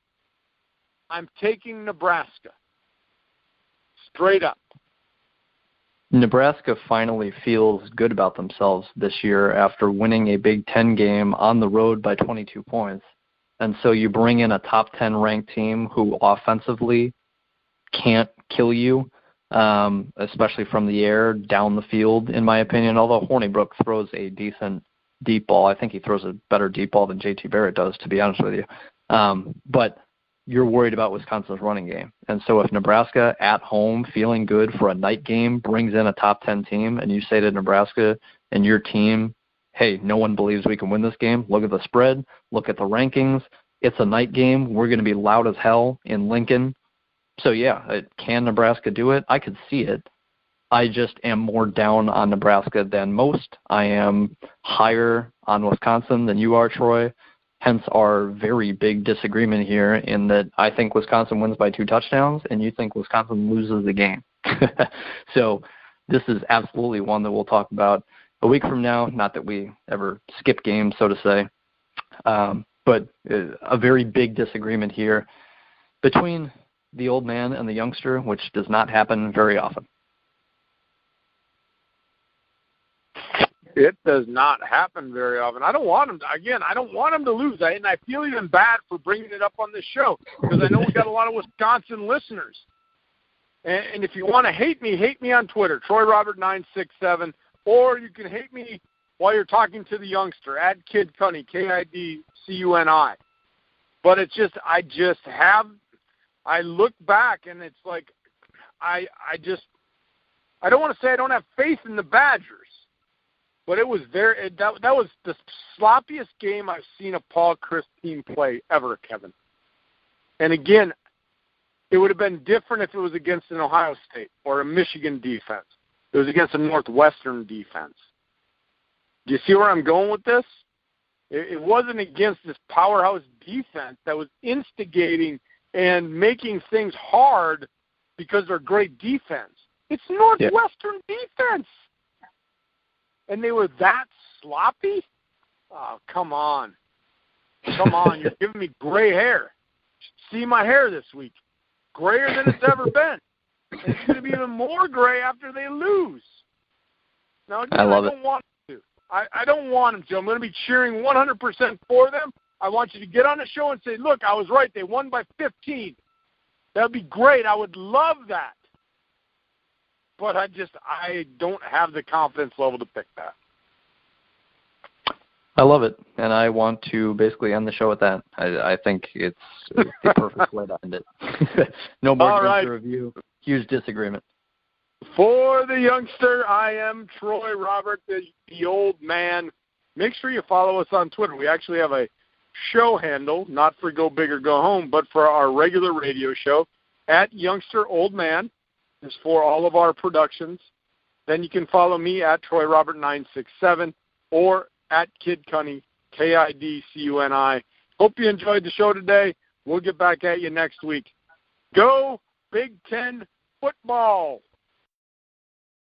I'm taking Nebraska. Straight up. Nebraska finally feels good about themselves this year after winning a Big Ten game on the road by 22 points. And so you bring in a top 10 ranked team who offensively can't kill you, especially from the air, down the field, in my opinion, although Hornibrook throws a decent deep ball. I think he throws a better deep ball than JT Barrett does, to be honest with you. But you're worried about Wisconsin's running game. And so if Nebraska at home, feeling good for a night game, brings in a top 10 team, and you say to Nebraska and your team, hey, no one believes we can win this game. Look at the spread. Look at the rankings. It's a night game. We're going to be loud as hell in Lincoln. So, yeah, can Nebraska do it? I could see it. I just am more down on Nebraska than most. I am higher on Wisconsin than you are, Troy. Hence our very big disagreement here in that I think Wisconsin wins by 2 touchdowns and you think Wisconsin loses the game. So this is absolutely one that we'll talk about a week from now. Not that we ever skip games, so to say, but a very big disagreement here between the old man and the youngster, which does not happen very often. It does not happen very often. I don't want them to, I don't want them to lose. And I feel even bad for bringing it up on this show because I know we got a lot of Wisconsin listeners. And if you want to hate me on Twitter, TroyRobert967, or you can hate me while you're talking to the youngster, @KidCunny, KIDCUNI. But it's just, I look back and it's like, I don't want to say I don't have faith in the Badgers. But it was that was the sloppiest game I've seen a Paul Chryst team play ever, Kevin. And again, it would have been different if it was against an Ohio State or a Michigan defense. It was against a Northwestern defense. Do you see where I'm going with this? It wasn't against this powerhouse defense that was instigating and making things hard because they're great defense. It's Northwestern defense. And they were that sloppy? Oh, come on. Come on, you're giving me gray hair. See my hair this week. Grayer than it's ever been. And it's going to be even more gray after they lose. Now, again, I don't want them to. I don't want them to. I'm going to be cheering 100% for them. I want you to get on the show and say, look, I was right. They won by 15. That would be great. I would love that. But I don't have the confidence level to pick that. I love it, and I want to basically end the show with that. I think it's the perfect way to end it. No more games to review. Huge disagreement. For the youngster, I am Troy Robert, the old man. Make sure you follow us on Twitter. We actually have a show handle, not for Go Big or Go Home, but for our regular radio show, at Youngster Old Man. Is for all of our productions. Then you can follow me at Troy Robert 967 or at Kid Cunny, KIDCUNI. Hope you enjoyed the show today. We'll get back at you next week. Go Big Ten football!